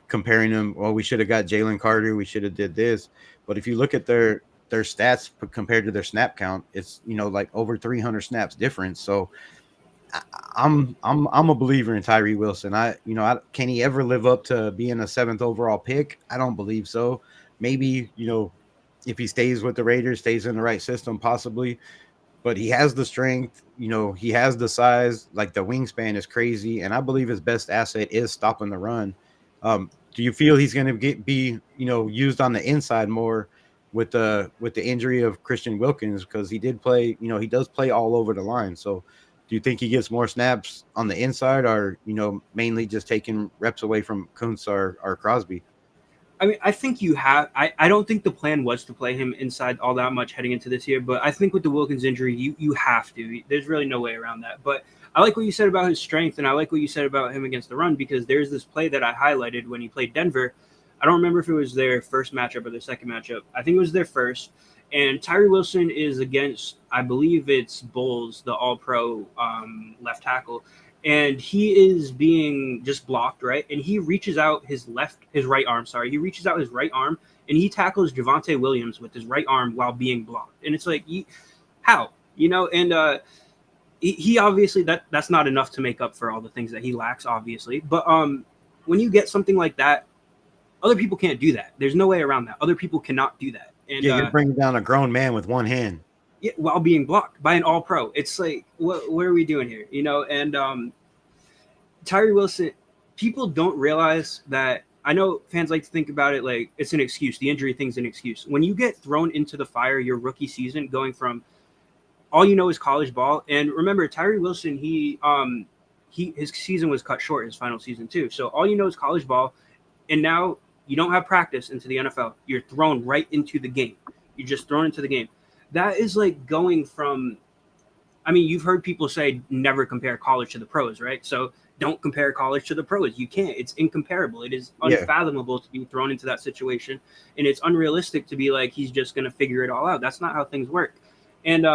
Speaker 1: comparing them. Well, we should have got Jalen Carter. We should have did this. But if you look at their stats compared to their snap count, it's, like over 300 snaps difference. So I'm a believer in Tyree Wilson. Can he ever live up to being a 7th overall pick? I don't believe so. Maybe, if he stays with the Raiders, stays in the right system, possibly. But he has the strength, he has the size, like the wingspan is crazy. And I believe his best asset is stopping the run. Do you feel he's going to be, used on the inside more with the injury of Christian Wilkins? Because he did play, he does play all over the line. So do you think he gets more snaps on the inside, or, mainly just taking reps away from Kuntz or Crosby?
Speaker 2: I mean, I think you have. I don't think the plan was to play him inside all that much heading into this year, but I think with the Wilkins injury, you have to. There's really no way around that. But I like what you said about his strength, and I like what you said about him against the run, because there's this play that I highlighted when he played Denver. I don't remember if it was their first matchup or their second matchup. I think it was their first. And Tyree Wilson is against, I believe it's Bulls, the All-Pro left tackle, and he is being just blocked, right? And he reaches out his right arm. Sorry, he reaches out his right arm, and he tackles Javonte Williams with his right arm while being blocked. And it's like, how? And he obviously that's not enough to make up for all the things that he lacks, obviously. But when you get something like that, other people can't do that. There's no way around that. Other people cannot do that. And
Speaker 1: yeah, you're bringing down a grown man with one hand.
Speaker 2: Yeah, while being blocked by an All-Pro. It's like, what are we doing here? And Tyree Wilson, people don't realize that. I know fans like to think about it like it's an excuse. The injury thing's an excuse. When you get thrown into the fire your rookie season, going from all you know is college ball, and remember, Tyree Wilson, his season was cut short, his final season too. So all you know is college ball, and now you don't have practice into the NFL. You're thrown right into the game. You're just thrown into the game. That is like going from, I mean, you've heard people say never compare college to the pros, right? So don't compare college to the pros. You can't. It's incomparable. It is unfathomable to be thrown into that situation. And it's unrealistic to be like, he's just going to figure it all out. That's not how things work. And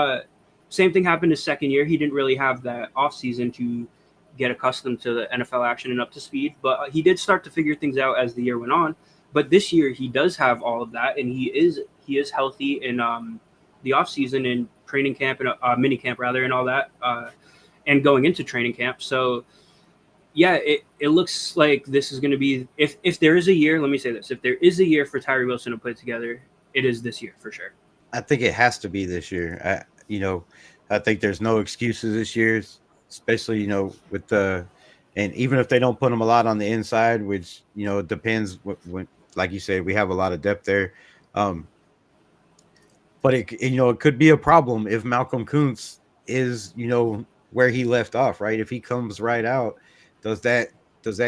Speaker 2: same thing happened his second year. He didn't really have that offseason to get accustomed to the NFL action and up to speed, but he did start to figure things out as the year went on. But this year he does have all of that, and he is healthy in the offseason and training camp and mini camp rather, and all that, and going into training camp. So yeah, it looks like this is going to be, if there is a year, let me say this, if there is a year for Tyree Wilson to put together, it is this year for sure.
Speaker 1: I think it has to be this year. I think there's no excuses this year, especially, with and even if they don't put him a lot on the inside, which, it depends when, like you said, we have a lot of depth there. But it could be a problem if Malcolm Kuntz is, where he left off, right? If he comes right out, does that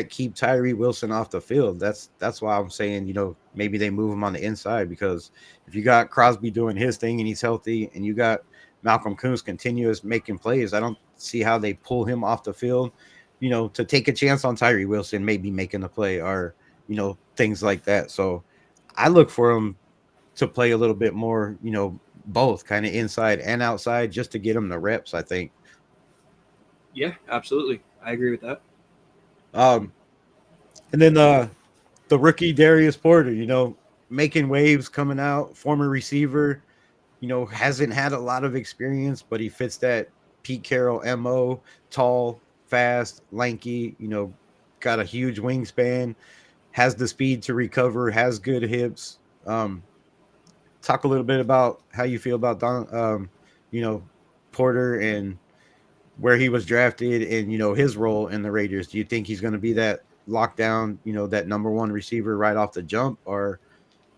Speaker 1: keep Tyree Wilson off the field? That's why I'm saying, maybe they move him on the inside, because if you got Crosby doing his thing and he's healthy, and you got Malcolm Kuntz continuous making plays, I don't see how they pull him off the field, to take a chance on Tyree Wilson maybe making a play, or, things like that. So I look for him to play a little bit more, both kind of inside and outside, just to get him the reps, I think.
Speaker 2: Yeah, absolutely. I agree with that.
Speaker 1: And then the rookie Darius Porter, making waves coming out, former receiver, hasn't had a lot of experience, but he fits that Pete Carroll MO, tall, fast, lanky, got a huge wingspan, has the speed to recover, has good hips. Talk a little bit about how you feel about Porter and where he was drafted and, his role in the Raiders. Do you think he's going to be that lockdown, that number one receiver right off the jump, or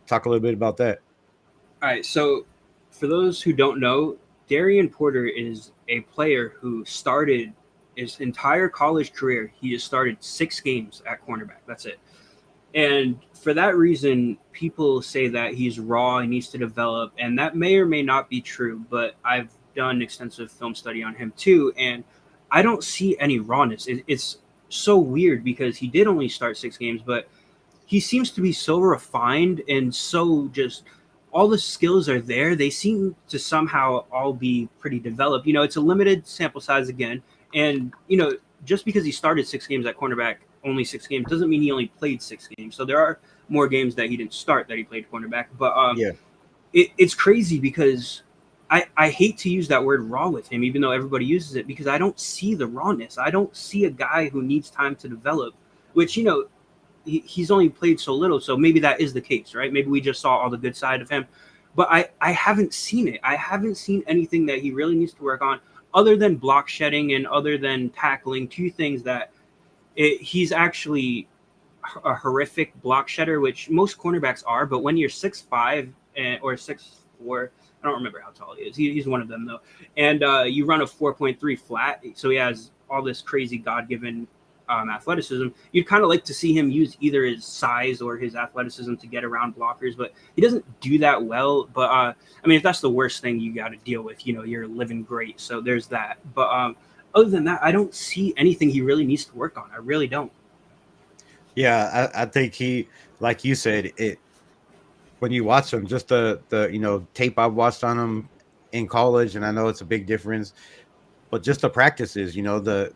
Speaker 1: talk a little bit about that?
Speaker 2: All right. So for those who don't know, Darian Porter is a player who started his entire college career. He has started 6 games at cornerback. That's it. And for that reason, people say that he's raw, he needs to develop, and that may or may not be true, but I've done extensive film study on him too, and I don't see any rawness. It's so weird because he did only start 6 games, but he seems to be so refined and so just all the skills are there. They seem to somehow all be pretty developed. It's a limited sample size again, and just because he started 6 games at cornerback, only 6 games, doesn't mean he only played 6 games. So there are more games that he didn't start that he played cornerback. But it's crazy because I hate to use that word raw with him, even though everybody uses it, because I don't see the rawness. I don't see a guy who needs time to develop, which, he's only played so little. So maybe that is the case, right? Maybe we just saw all the good side of him. But I haven't seen it. I haven't seen anything that he really needs to work on other than block shedding and other than tackling, 2 things that he's actually a horrific block shedder, which most cornerbacks are. But when you're 6'5" or 6'4", I don't remember how tall he is. He's one of them though. And you run a 4.3 flat, so he has all this crazy God-given athleticism, you'd kind of like to see him use either his size or his athleticism to get around blockers, but he doesn't do that well. But I mean, if that's the worst thing you got to deal with, you're living great. So there's that. But other than that, I don't see anything he really needs to work on. I really don't.
Speaker 1: Yeah, I think he, like you said, it when you watch him, just the tape I've watched on him in college, and I know it's a big difference, but just the practices, the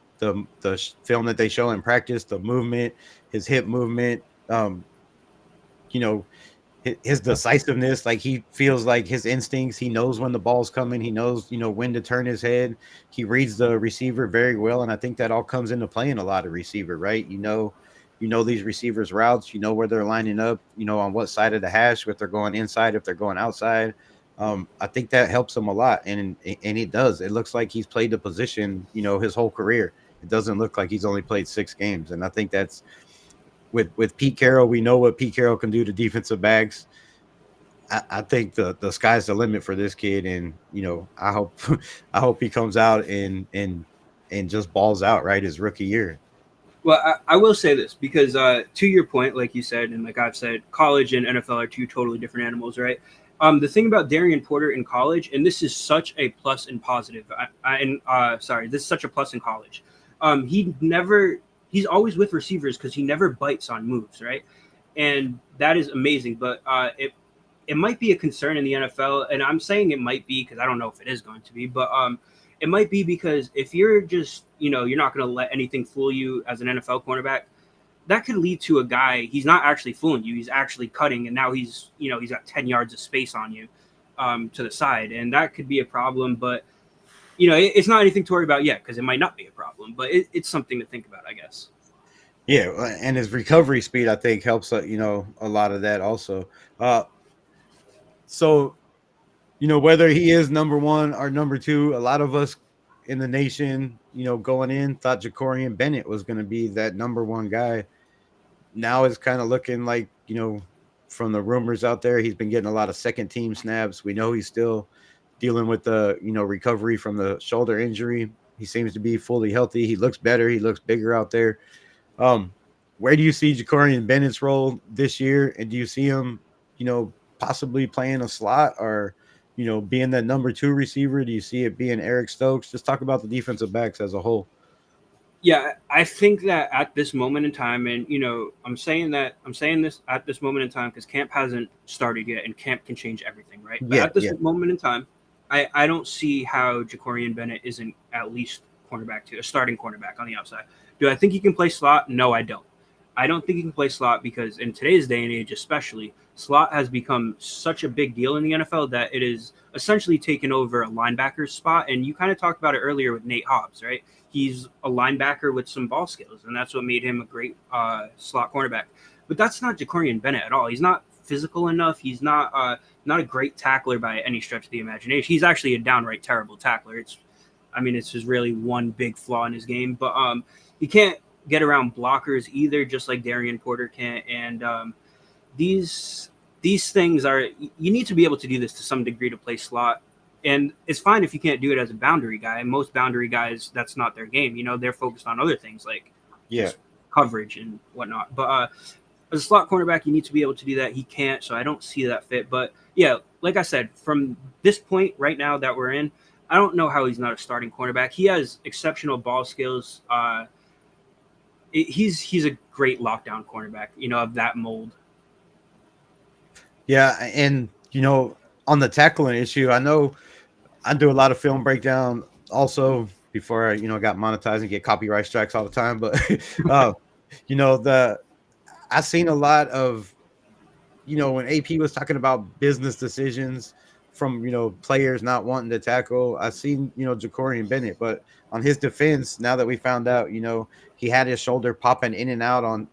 Speaker 1: film that they show in practice, the movement, his hip movement, you know, his decisiveness, like he feels like his instincts, he knows when the ball's coming, he knows, when to turn his head, he reads the receiver very well, and I think that all comes into play in a lot of receiver, right? These receivers routes, where they're lining up, on what side of the hash, if they're going inside, if they're going outside. I think that helps him a lot, and it does. It looks like he's played the position, his whole career. It doesn't look like he's only played 6 games, and I think that's with Pete Carroll. We know what Pete Carroll can do to defensive backs. I think the sky's the limit for this kid, and I hope I hope he comes out and just balls out right his rookie year.
Speaker 2: Well, I will say this because to your point, like you said, and like I've said, college and NFL are two totally different animals, right? The thing about Darian Porter in college, and this is such a plus and positive, this is such a plus in college. He's always with receivers because he never bites on moves, right? And that is amazing. But it might be a concern in the NFL, and I'm saying it might be because I don't know if it is going to be, but it might be because if you're just, you're not going to let anything fool you as an NFL cornerback, that could lead to a guy, he's not actually fooling you, he's actually cutting, and now he's got 10 yards of space on you to the side, and that could be a problem. But it's not anything to worry about yet because it might not be a problem, but it's something to think about, I guess.
Speaker 1: Yeah, and his recovery speed, I think, helps a lot of that also. So whether he is number one or number two, a lot of us in the nation, going in, thought Jakorian Bennett was going to be that number one guy. Now it's kind of looking like, from the rumors out there, he's been getting a lot of second team snaps. We know he's still dealing with the, recovery from the shoulder injury. He seems to be fully healthy. He looks better. He looks bigger out there. Where do you see Jakorian Bennett's role this year? And do you see him, possibly playing a slot or, being that number two receiver? Do you see it being Eric Stokes? Just talk about the defensive backs as a whole.
Speaker 2: Yeah, I think that at this moment in time, and I'm saying this at this moment in time because camp hasn't started yet, and camp can change everything, right? But at this moment in time, I don't see how Jakorian Bennett isn't at least a starting cornerback on the outside. Do I think he can play slot? No, I don't. I don't think he can play slot because in today's day and age, especially, slot has become such a big deal in the NFL that it is essentially taken over a linebacker's spot. And you kind of talked about it earlier with Nate Hobbs, right? He's a linebacker with some ball skills, and that's what made him a great slot cornerback. But that's not Jakorian Bennett at all. He's not physical enough. He's not a great tackler by any stretch of the imagination. He's actually a downright terrible tackler. It's just really one big flaw in his game. But he can't get around blockers either, just like Darian Porter can't. And these things are, you need to be able to do this to some degree to play slot. And it's fine if you can't do it as a boundary guy. Most boundary guys, that's not their game. They're focused on other things like coverage and whatnot. But as a slot cornerback, you need to be able to do that. He can't, so I don't see that fit. But yeah, like I said, from this point right now that we're in, I don't know how he's not a starting cornerback. He has exceptional ball skills. He's a great lockdown cornerback, of that mold.
Speaker 1: Yeah, and on the tackling issue, I know I do a lot of film breakdown also before I got monetized and get copyright strikes all the time. But I've seen a lot of when AP was talking about business decisions from players not wanting to tackle. I've seen Jakorian Bennett, but on his defense, now that we found out he had his shoulder popping in and out on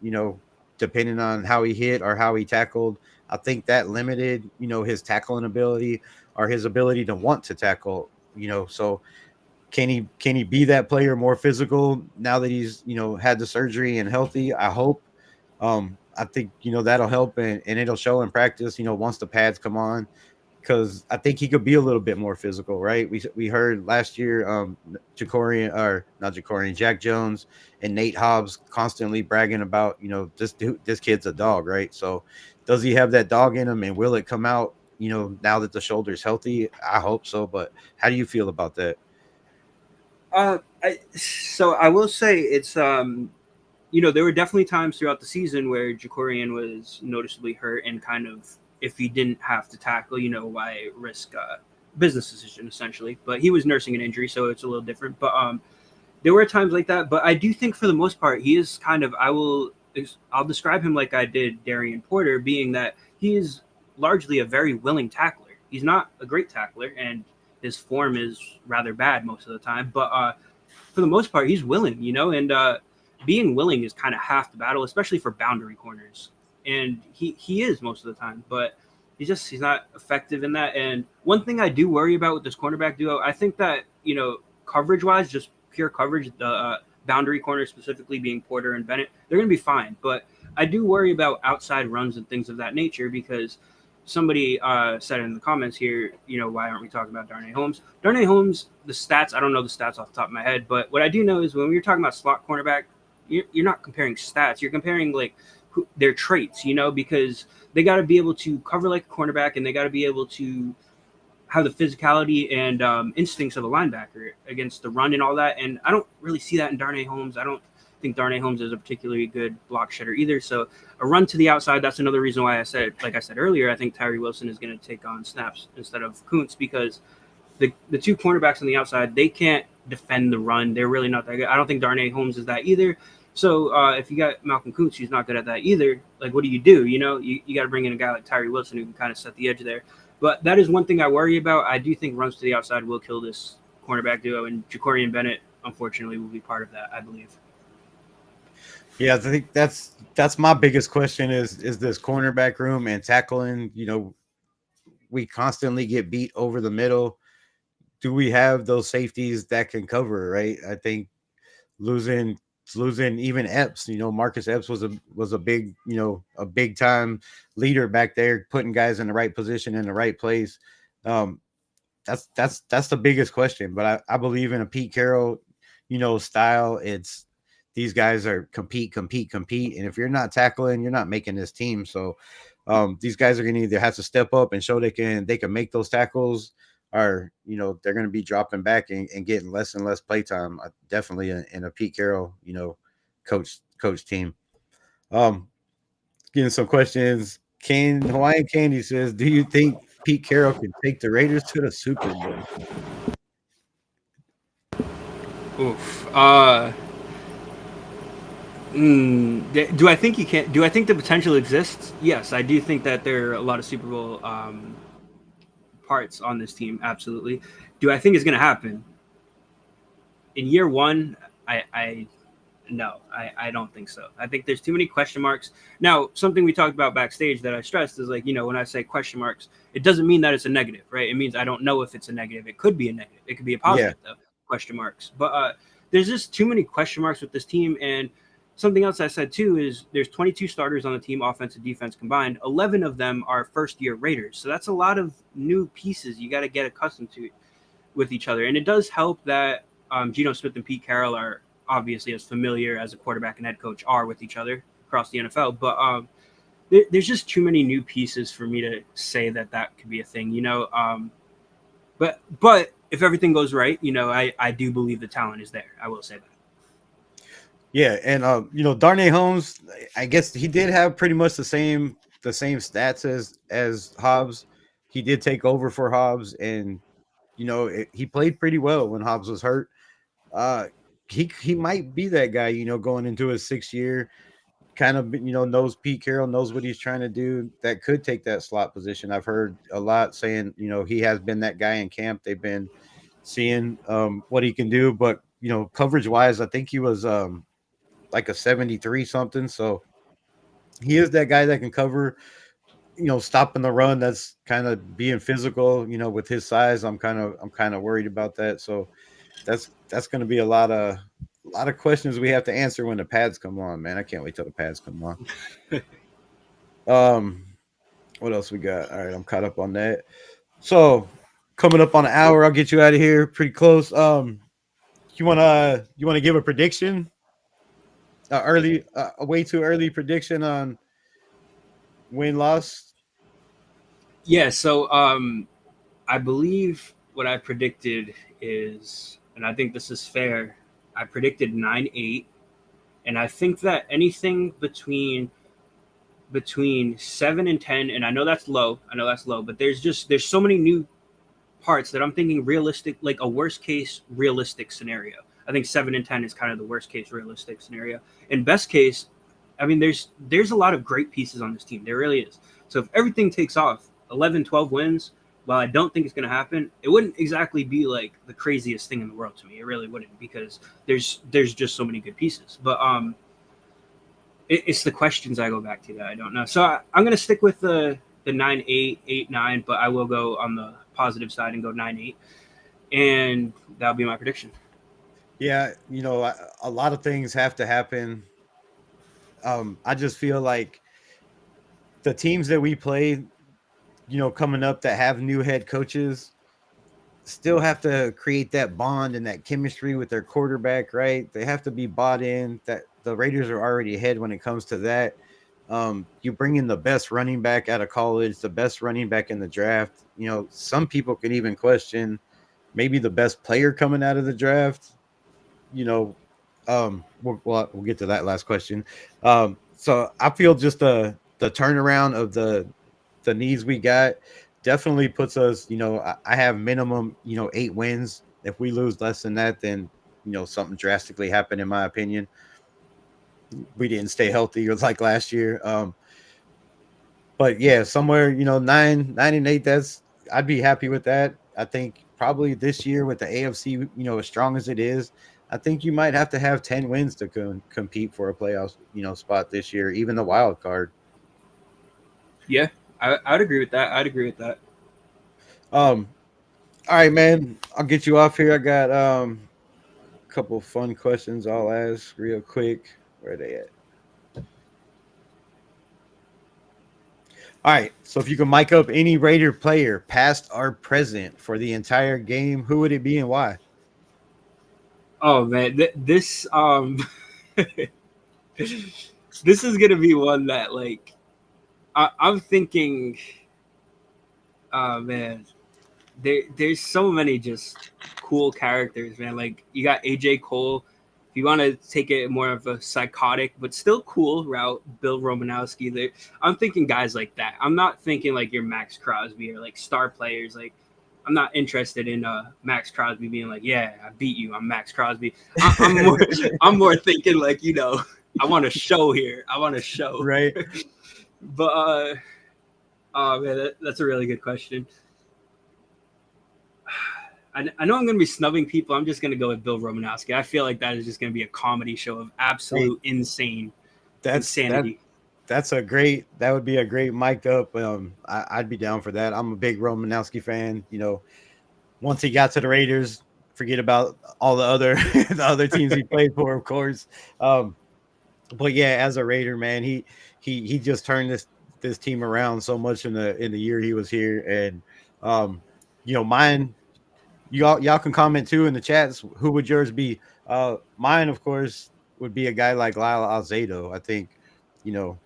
Speaker 1: depending on how he hit or how he tackled. I think that limited his tackling ability or his ability to want to tackle. So can he be that player more physical now that he's had the surgery and healthy? I hope. I think that'll help and it'll show in practice once the pads come on. because I think he could be a little bit more physical, right? We heard last year, Jacorian or not Jacorian, Jack Jones and Nate Hobbs constantly bragging about, this kid's a dog, right? So does he have that dog in him, and will it come out? Now that the shoulder's healthy, I hope so. But how do you feel about that?
Speaker 2: So I will say it's there were definitely times throughout the season where Jacorian was noticeably hurt and kind of, if he didn't have to tackle, why risk business decision essentially. But he was nursing an injury, so it's a little different. But there were times like that. But I do think for the most part, he is kind of, I'll describe him like I did Darian Porter, being that he is largely a very willing tackler. He's not a great tackler, and his form is rather bad most of the time. But for the most part, he's willing, and being willing is kind of half the battle, especially for boundary corners. And he is most of the time, but he's not effective in that. And one thing I do worry about with this cornerback duo, I think that coverage wise, just pure coverage, the boundary corners specifically being Porter and Bennett, they're going to be fine. But I do worry about outside runs and things of that nature because somebody said in the comments here, why aren't we talking about Darnay Holmes? Darnay Holmes, the stats, I don't know the stats off the top of my head, but what I do know is when we're talking about slot cornerback, you're not comparing stats. You're comparing like their traits, because they got to be able to cover like a cornerback, and they got to be able to have the physicality and instincts of a linebacker against the run and all that. And I don't really see that in Darnay Holmes. I don't think Darnay Holmes is a particularly good block shedder either. So a run to the outside, that's another reason why I said earlier, I think Tyree Wilson is going to take on snaps instead of Kuntz, because the two cornerbacks on the outside, they can't defend the run. They're really not that good. I don't think Darnay Holmes is that either. So if you got Malcolm Kuntz, who's not good at that either, like what do? You got to bring in a guy like Tyree Wilson who can kind of set the edge there. But that is one thing I worry about. I do think runs to the outside will kill this cornerback duo, and Jacorian Bennett, unfortunately, will be part of that, I believe.
Speaker 1: Yeah, I think that's my biggest question is this cornerback room and tackling. We constantly get beat over the middle. Do we have those safeties that can cover? Right. I think losing losing even Epps. Marcus Epps was a big a big time leader back there, putting guys in the right position in the right place. Um, that's the biggest question. But I believe in a Pete Carroll style. It's these guys are compete, and if you're not tackling, you're not making this team. So these guys are going to either have to step up and show they can make those tackles, or they're going to be dropping back and getting less and less play time. Definitely in a Pete Carroll coach team. Um, Getting some questions. Hawaiian Candy says, "Do you think Pete Carroll can take the Raiders to the Super Bowl?"
Speaker 2: Oof. Do I think you can? Do I think the potential exists? Yes, I do think that there are a lot of Super Bowl parts on this team. Absolutely. Do I think it's going to happen in year one? I no, I don't think so. I think there's too many question marks. Now, something we talked about backstage that I stressed is like, when I say question marks, it doesn't mean that it's a negative, right? It means I don't know if it's a negative. It could be a negative. It could be a positive, though, question marks. But there's just too many question marks with this team. And something else I said, too, is there's 22 starters on the team, offense and defense combined. 11 of them are first-year Raiders. So that's a lot of new pieces you got to get accustomed to with each other. And it does help that Geno Smith and Pete Carroll are obviously as familiar as a quarterback and head coach are with each other across the NFL. But there's just too many new pieces for me to say that could be a thing, But if everything goes right, I do believe the talent is there. I will say that.
Speaker 1: Yeah, and Darnay Holmes, I guess he did have pretty much the same stats as Hobbs. He did take over for Hobbs, and he played pretty well when Hobbs was hurt. He might be that guy, going into his 6th year, kind of, knows Pete Carroll, knows what he's trying to do, that could take that slot position. I've heard a lot saying, he has been that guy in camp. They've been seeing what he can do, but coverage wise, I think he was like a 73 something. So he is that guy that can cover, stopping the run. That's kind of being physical, with his size. I'm kind of worried about that. So that's going to be a lot of questions we have to answer when the pads come on, man. I can't wait till the pads come on. What else we got? All right, I'm caught up on that. So coming up on an hour, I'll get you out of here pretty close. You wanna give a prediction? A way too early prediction on win loss.
Speaker 2: Yeah, so I believe what I predicted is, and I think this is fair. I predicted 9-8, and I think that anything between 7 and 10, and I know that's low, but there's so many new parts that I'm thinking realistic, like a worst case realistic scenario. I think 7 and 10 is kind of the worst case realistic scenario. In best case, I mean, there's a lot of great pieces on this team. There really is. So if everything takes off, 11, 12 wins. While I don't think it's going to happen, it wouldn't exactly be like the craziest thing in the world to me. It really wouldn't, because there's just so many good pieces. But it's the questions I go back to that I don't know. So I'm going to stick with the 9-8, 8-9, but I will go on the positive side and go 9-8, and that'll be my prediction.
Speaker 1: Yeah, a lot of things have to happen. I just feel like the teams that we play, coming up that have new head coaches still have to create that bond and that chemistry with their quarterback, right? They have to be bought in. That the Raiders are already ahead when it comes to that. You bring in the best running back out of college, the best running back in the draft. Some people can even question maybe the best player coming out of the draft. You know, we'll get to that last question. So I feel just the turnaround of the needs we got definitely puts us. I have minimum 8 wins. If we lose less than that, then something drastically happened in my opinion. We didn't stay healthy. It was like last year. But yeah, somewhere 9-8. I'd be happy with that. I think probably this year with the AFC, as strong as it is, I think you might have to have 10 wins to compete for a playoff, spot this year, even the wild card.
Speaker 2: Yeah, I'd agree with that. I'd agree with that.
Speaker 1: Um, all right, man. I'll get you off here. I got a couple fun questions I'll ask real quick. Where are they at? All right. So if you can mic up any Raider player, past or present, for the entire game, who would it be and why?
Speaker 2: Oh man, this this is gonna be one that, like, I'm thinking. Oh man, there's so many just cool characters, man. Like, you got AJ Cole. If you want to take it more of a psychotic but still cool route, Bill Romanowski. There, I'm thinking guys like that. I'm not thinking like your Max Crosby or like star players. Like, I'm not interested in Max Crosby being like, "Yeah, I beat you. I'm Max Crosby." I'm more I'm more thinking like, I want a show here. I want a show.
Speaker 1: Right.
Speaker 2: But oh man, that's a really good question. I know I'm going to be snubbing people. I'm just going to go with Bill Romanowski. I feel like that is just going to be a comedy show of
Speaker 1: Hey,
Speaker 2: absolute
Speaker 1: that's that
Speaker 2: insanity.
Speaker 1: that would be a great mic up. I'd be down for that. I'm a big Romanowski fan. Once he got to the Raiders, forget about all the other the other teams he played for, of course. Um, but yeah, as a Raider, man, he just turned this team around so much in the year he was here, and mine. Y'all can comment too in the chats. Who would yours be? Mine, of course, would be a guy like Lyle Alzado. I think, you know,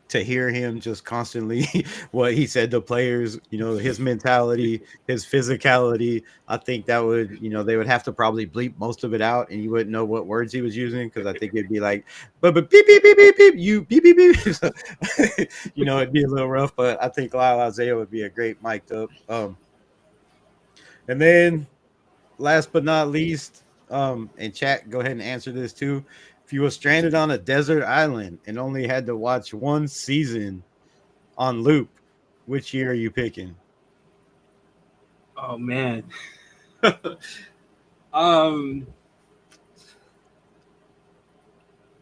Speaker 1: to hear him just constantly what he said to players, his mentality, his physicality. I think that would, they would have to probably bleep most of it out, and you wouldn't know what words he was using because I think it'd be like, but beep beep beep beep beep, you beep beep beep. So, it'd be a little rough, but I think Lyle Isaiah would be a great mic'd up. And then last but not least, and chat, go ahead and answer this too. If you were stranded on a desert island and only had to watch one season on loop, which year are you picking?
Speaker 2: Oh man. um,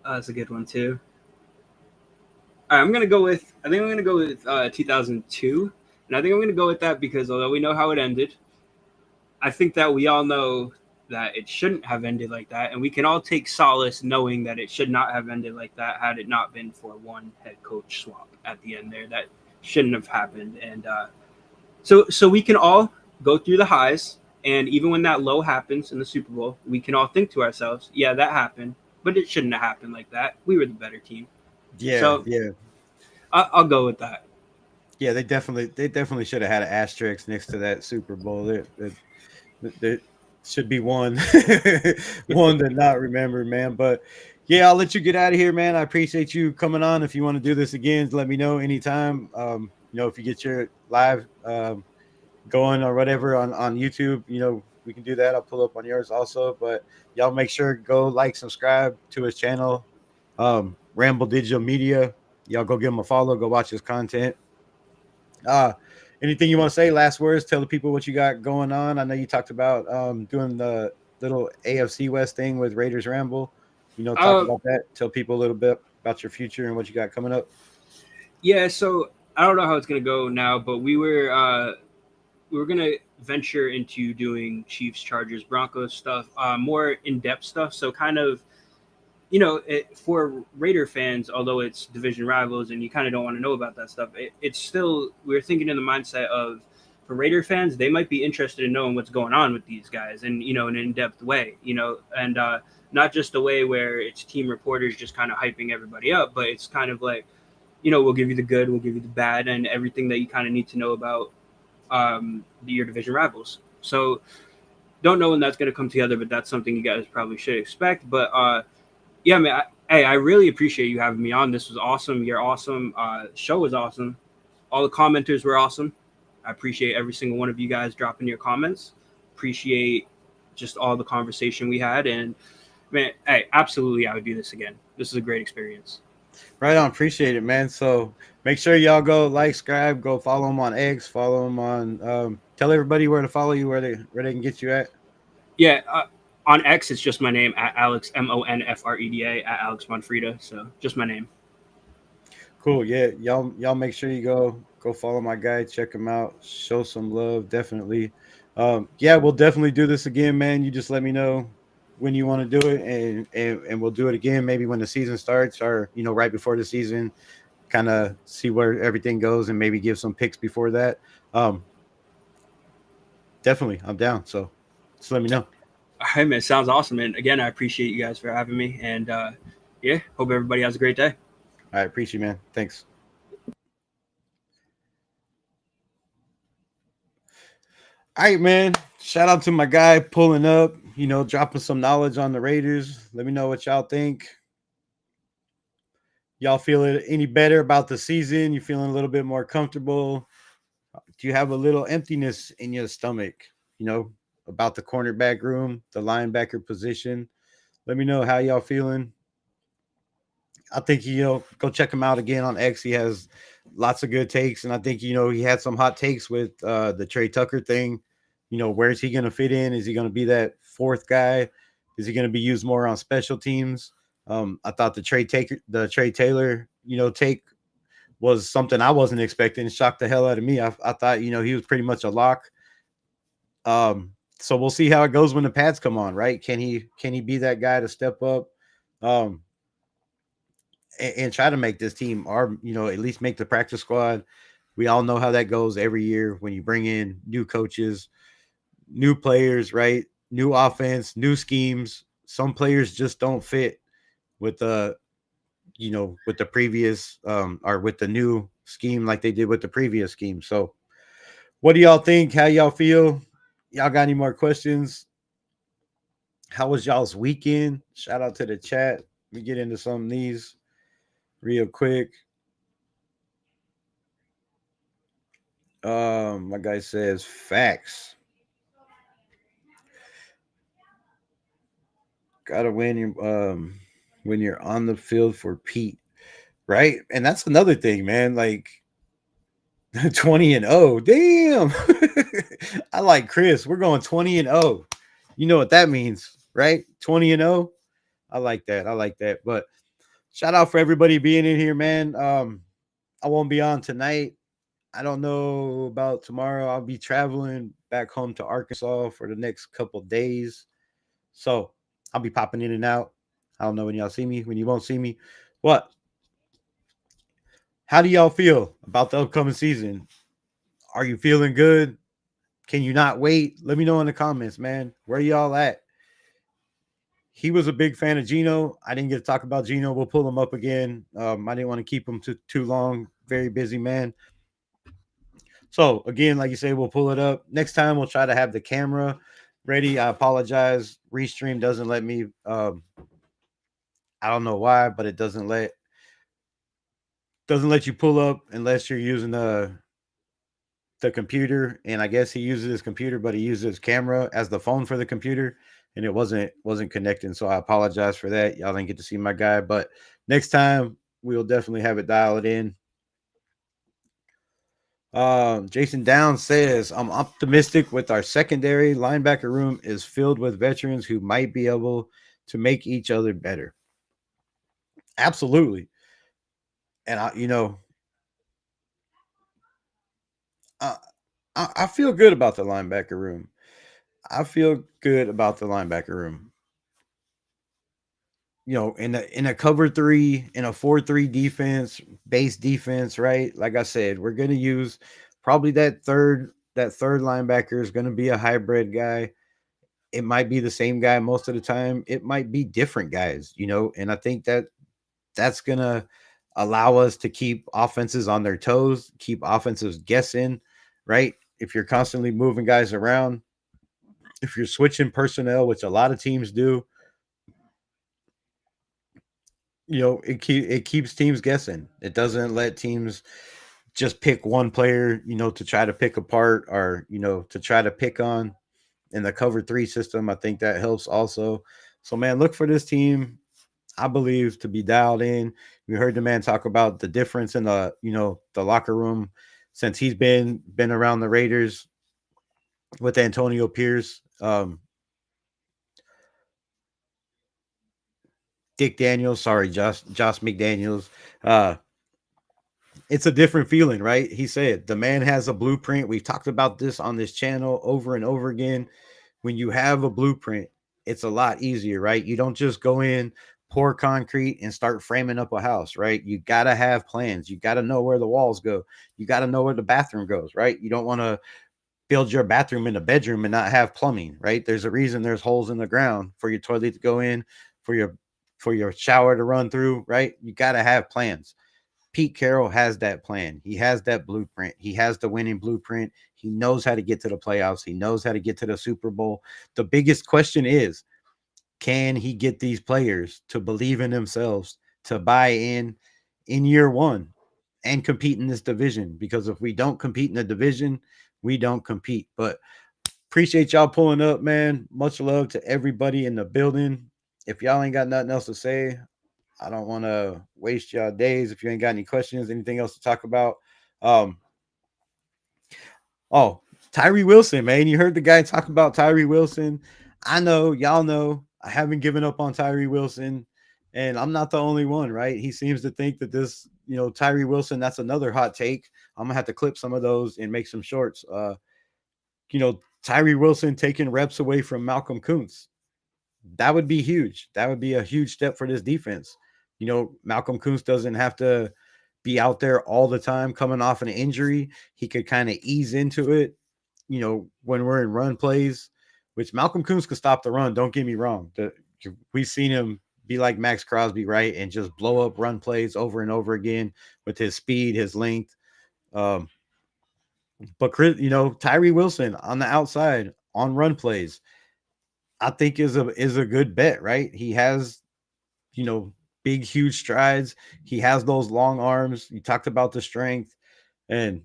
Speaker 2: that's a good one too. All right, I'm gonna go with. I think I'm gonna go with 2002, and I think I'm gonna go with that because although we know how it ended, I think that we all know that it shouldn't have ended like that, and we can all take solace knowing that it should not have ended like that had it not been for one head coach swap at the end there. That shouldn't have happened, and So we can all go through the highs, and even when that low happens in the Super Bowl, we can all think to ourselves, yeah, that happened, but it shouldn't have happened like that. We were the better team.
Speaker 1: Yeah,
Speaker 2: So
Speaker 1: yeah,
Speaker 2: I'll go with that.
Speaker 1: yeah. They definitely should have had an asterisk next to that Super Bowl. There should be one, one to not remember, man. But yeah, I'll let you get out of here, man. I appreciate you coming on. If you want to do this again, let me know anytime. If you get your live going or whatever on YouTube, we can do that. I'll pull up on yours also. But y'all make sure go like, subscribe to his channel, Ramble Digital Media. Y'all go give him a follow. Go watch his content. Uh, Anything you want to say? Last words. Tell the people what you got going on. I know you talked about doing the little AFC West thing with Raiders Ramble. Talk
Speaker 2: Uh,
Speaker 1: about that. Tell people a little bit about your future and what you got coming up.
Speaker 2: yeah. So I don't know how it's gonna go now, but we were gonna venture into doing Chiefs, Chargers, Broncos stuff, more in depth stuff. So kind of, for Raider fans, although it's division rivals and you kind of don't want to know about that stuff, it's still, we're thinking in the mindset of, for Raider fans, they might be interested in knowing what's going on with these guys, and in an in-depth way, and not just a way where it's team reporters just kind of hyping everybody up, but it's kind of like, we'll give you the good, we'll give you the bad, and everything that you kind of need to know about your division rivals. So don't know when that's going to come together, but that's something you guys probably should expect. But yeah, man. Hey, I really appreciate you having me on. This was awesome. You're awesome. Show was awesome. All the commenters were awesome. I appreciate every single one of you guys dropping your comments. Appreciate just all the conversation we had. And man, hey, absolutely, I would do this again. This is a great experience.
Speaker 1: Right on. Appreciate it, man. So make sure y'all go like, subscribe, go follow him on X, follow him on. Tell everybody where to follow you, where they can get you at.
Speaker 2: Yeah, on X, it's just my name at Alex Monfreda at Alex Monfreda. So just my name.
Speaker 1: Cool. Yeah, y'all make sure you go follow my guy, check him out, show some love, definitely. Yeah, we'll definitely do this again, man. You just let me know when you want to do it, and we'll do it again maybe when the season starts, or right before the season, kind of see where everything goes and maybe give some picks before that. Um, Definitely, I'm down. So just let me know.
Speaker 2: All right, man. Sounds awesome. And again, I appreciate you guys for having me. And yeah, hope everybody has a great day.
Speaker 1: I appreciate you, man. Thanks. All right, man. Shout out to my guy pulling up, dropping some knowledge on the Raiders. Let me know what y'all think. Y'all feeling any better about the season? You feeling a little bit more comfortable? Do you have a little emptiness in your stomach, you know, about the cornerback room, the linebacker position? Let me know how y'all feeling. I think go check him out again on X. He has lots of good takes, and I think he had some hot takes with the Trey Tucker thing. Where's he going to fit in? Is he going to be that fourth guy? Is he going to be used more on special teams? I thought the Trey Taylor, take was something I wasn't expecting. Shocked the hell out of me. I thought he was pretty much a lock. So we'll see how it goes when the pads come on. Right? Can he be that guy to step up? Um, and try to make this team, or at least make the practice squad. We all know how that goes every year when you bring in new coaches, new players, right? New offense, new schemes. Some players just don't fit with with the previous or with the new scheme like they did with the previous scheme. So what do y'all think? How y'all feel? Y'all got any more questions? How was y'all's weekend? Shout out to the chat. We get into some of these real quick. My guy says facts. Gotta win when you're on the field for Pete, right? And that's another thing, man. Like 20-0. Damn. I like Chris. We're going 20-0. You know what that means, right? 20-0. I like that. I like that. But shout out for everybody being in here, man. I won't be on tonight. I don't know about tomorrow. I'll be traveling back home to Arkansas for the next couple days. So I'll be popping in and out. I don't know when y'all see me, when you won't see me. What? How do y'all feel about the upcoming season? Are you feeling good? Can you not wait? Let me know in the comments, man. Where y'all at? He was a big fan of Geno. I didn't get to talk about Geno. We'll pull him up again. I didn't want to keep him too long. Very busy man. So again, like you say, we'll pull it up. Next time we'll try to have the camera ready. I apologize. Restream doesn't let me. I don't know why, but it doesn't let you pull up unless you're using the computer. And I guess he uses his computer, but he uses his camera as the phone for the computer, and it wasn't connecting. So I apologize for that. Y'all didn't get to see my guy, but next time we'll definitely have it dialed in. Jason Downs says, I'm optimistic with our secondary. Linebacker room is filled with veterans who might be able to make each other better. Absolutely. And I, I feel good about the linebacker room. I feel good about the linebacker room. In a cover three, in a 4-3 defense, base defense, right? Like I said, we're gonna use probably that third linebacker is gonna be a hybrid guy. It might be the same guy most of the time. It might be different guys, and I think that's gonna allow us to keep offenses on their toes, keep offenses guessing, right? If you're constantly moving guys around, if you're switching personnel, which a lot of teams do, it keeps teams guessing. It doesn't let teams just pick one player, to try to pick apart or to try to pick on. In the cover three system, I think that helps also. So man, look for this team, I believe, to be dialed in. We heard the man talk about the difference in the locker room since he's been around the Raiders with Antonio Pierce, Dick Daniels, sorry, Josh McDaniels. Uh, it's a different feeling, right? He said the man has a blueprint. We've talked about this on this channel over and over again. When you have a blueprint, it's a lot easier, right? You don't just go in, pour concrete, and start framing up a house, right? You got to have plans. You got to know where the walls go. You got to know where the bathroom goes, right? You don't want to build your bathroom in a bedroom and not have plumbing, right? There's a reason there's holes in the ground for your toilet to go in, for your shower to run through, right? You got to have plans. Pete Carroll has that plan. He has that blueprint. He has the winning blueprint. He knows how to get to the playoffs. He knows how to get to the Super Bowl. The biggest question is, can he get these players to believe in themselves, to buy in year one and compete in this division? Because if we don't compete in the division, we don't compete. But appreciate y'all pulling up, man. Much love to everybody in the building. If y'all ain't got nothing else to say, I don't want to waste y'all days. If you ain't got any questions, anything else to talk about. Um, oh, Tyree Wilson, man. You heard the guy talk about Tyree Wilson. I know, y'all know, I haven't given up on Tyree Wilson, and I'm not the only one, right? He seems to think that this, Tyree Wilson, that's another hot take. I'm gonna have to clip some of those and make some shorts. Tyree Wilson taking reps away from Malcolm Kuntz. That would be huge. That would be a huge step for this defense. Malcolm Kuntz doesn't have to be out there all the time coming off an injury. He could kind of ease into it, when we're in run plays, which Malcolm Kuntz could stop the run. Don't get me wrong. We've seen him be like Max Crosby, right? And just blow up run plays over and over again with his speed, his length. But Tyree Wilson on the outside on run plays, I think is a good bet, right? He has, big, huge strides. He has those long arms. You talked about the strength, and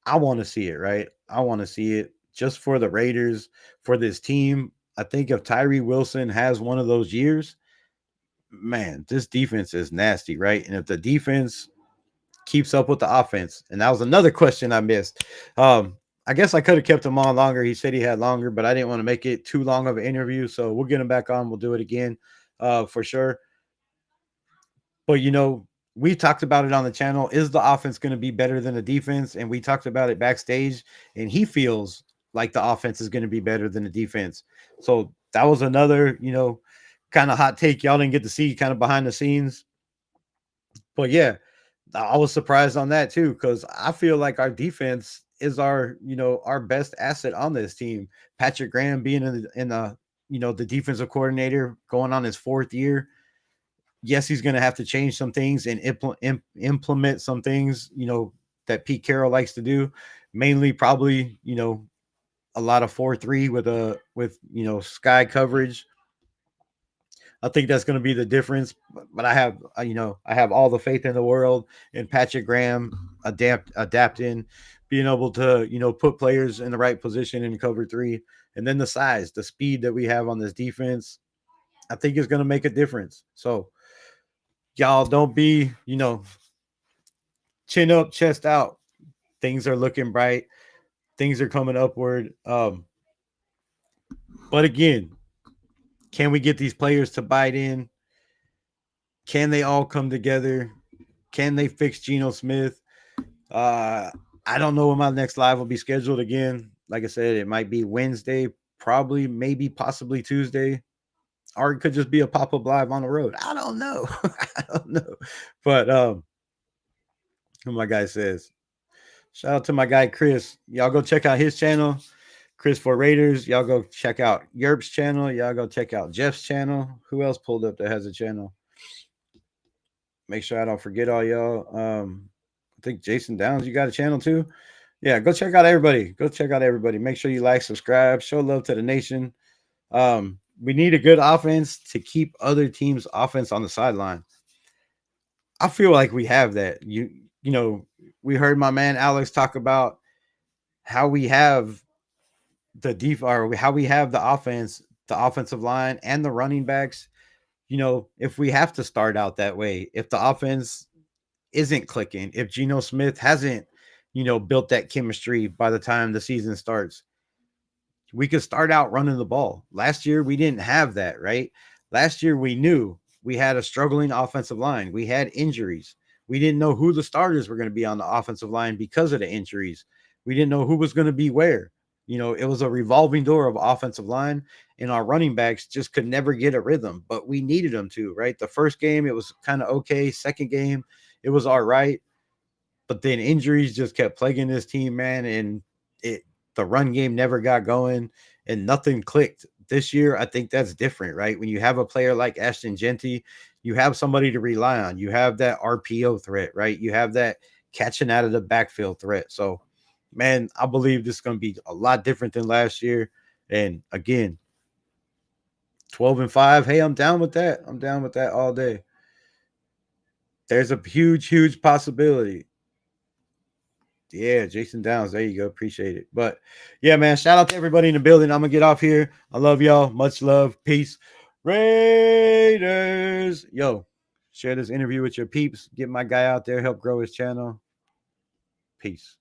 Speaker 1: I want to see it, right? I want to see it just for the Raiders, for this team. I think if Tyree Wilson has one of those years, man, this defense is nasty, right? And if the defense keeps up with the offense, and that was another question I missed. I guess I could have kept him on longer. He said he had longer, but I didn't want to make it too long of an interview. So we'll get him back on. We'll do it again for sure. But we talked about it on the channel. Is the offense going to be better than the defense? And we talked about it backstage, and he feels like the offense is going to be better than the defense. So that was another, kind of hot take y'all didn't get to see kind of behind the scenes. But yeah, I was surprised on that too, because I feel like our defense is our, our best asset on this team. Patrick Graham being in the the defensive coordinator going on his 4th year. Yes, he's going to have to change some things and implement some things, that Pete Carroll likes to do. Mainly, probably, a lot of 4-3 with sky coverage. I think that's going to be the difference. But I have, I have all the faith in the world in Patrick Graham adapting, being able to, put players in the right position in cover 3, and then the size, the speed that we have on this defense, I think is going to make a difference. So y'all don't be, chin up, chest out. Things are looking bright. Things are coming upward. But again, can we get these players to bite in? Can they all come together? Can they fix Geno Smith? I don't know when my next live will be scheduled again. Like I said, it might be Wednesday, probably, maybe, possibly Tuesday, or it could just be a pop-up live on the road. I don't know. I don't know. But who my guy says. Shout out to my guy Chris. Y'all go check out his channel, Chris for Raiders. Y'all go check out Yerp's channel. Y'all go check out Jeff's channel. Who else pulled up that has a channel? Make sure I don't forget all y'all. I think Jason Downs, you got a channel too? Yeah, go check out everybody. Go check out everybody. Make sure you like, subscribe, show love to the nation. We need a good offense to keep other teams' offense on the sideline. I feel like we have that. We heard my man Alex talk about how we have or how we have the offense, the offensive line, and the running backs. If we have to start out that way, if the offense isn't clicking, if Geno Smith hasn't, built that chemistry by the time the season starts, we could start out running the ball. Last year, we didn't have that, right? Last year, we knew we had a struggling offensive line. We had injuries. We didn't know who the starters were going to be on the offensive line because of the injuries. We didn't know who was going to be where. It was a revolving door of offensive line, and our running backs just could never get a rhythm, but we needed them to, right? The first game, it was kind of okay. Second game, it was all right. But then injuries just kept plaguing this team, man, and the run game never got going and nothing clicked. This year, I think that's different, right? When you have a player like Ashton Genty, you have somebody to rely on. You have that RPO threat, right? You have that catching out of the backfield threat. So, man, I believe this is going to be a lot different than last year. And again, 12-5. Hey, I'm down with that. I'm down with that all day. There's a huge, huge possibility. Yeah, Jason Downs. There you go. Appreciate it. But yeah, man, shout out to everybody in the building. I'm going to get off here. I love y'all. Much love. Peace. Raiders. Yo, share this interview with your peeps. Get my guy out there. Help grow his channel. Peace.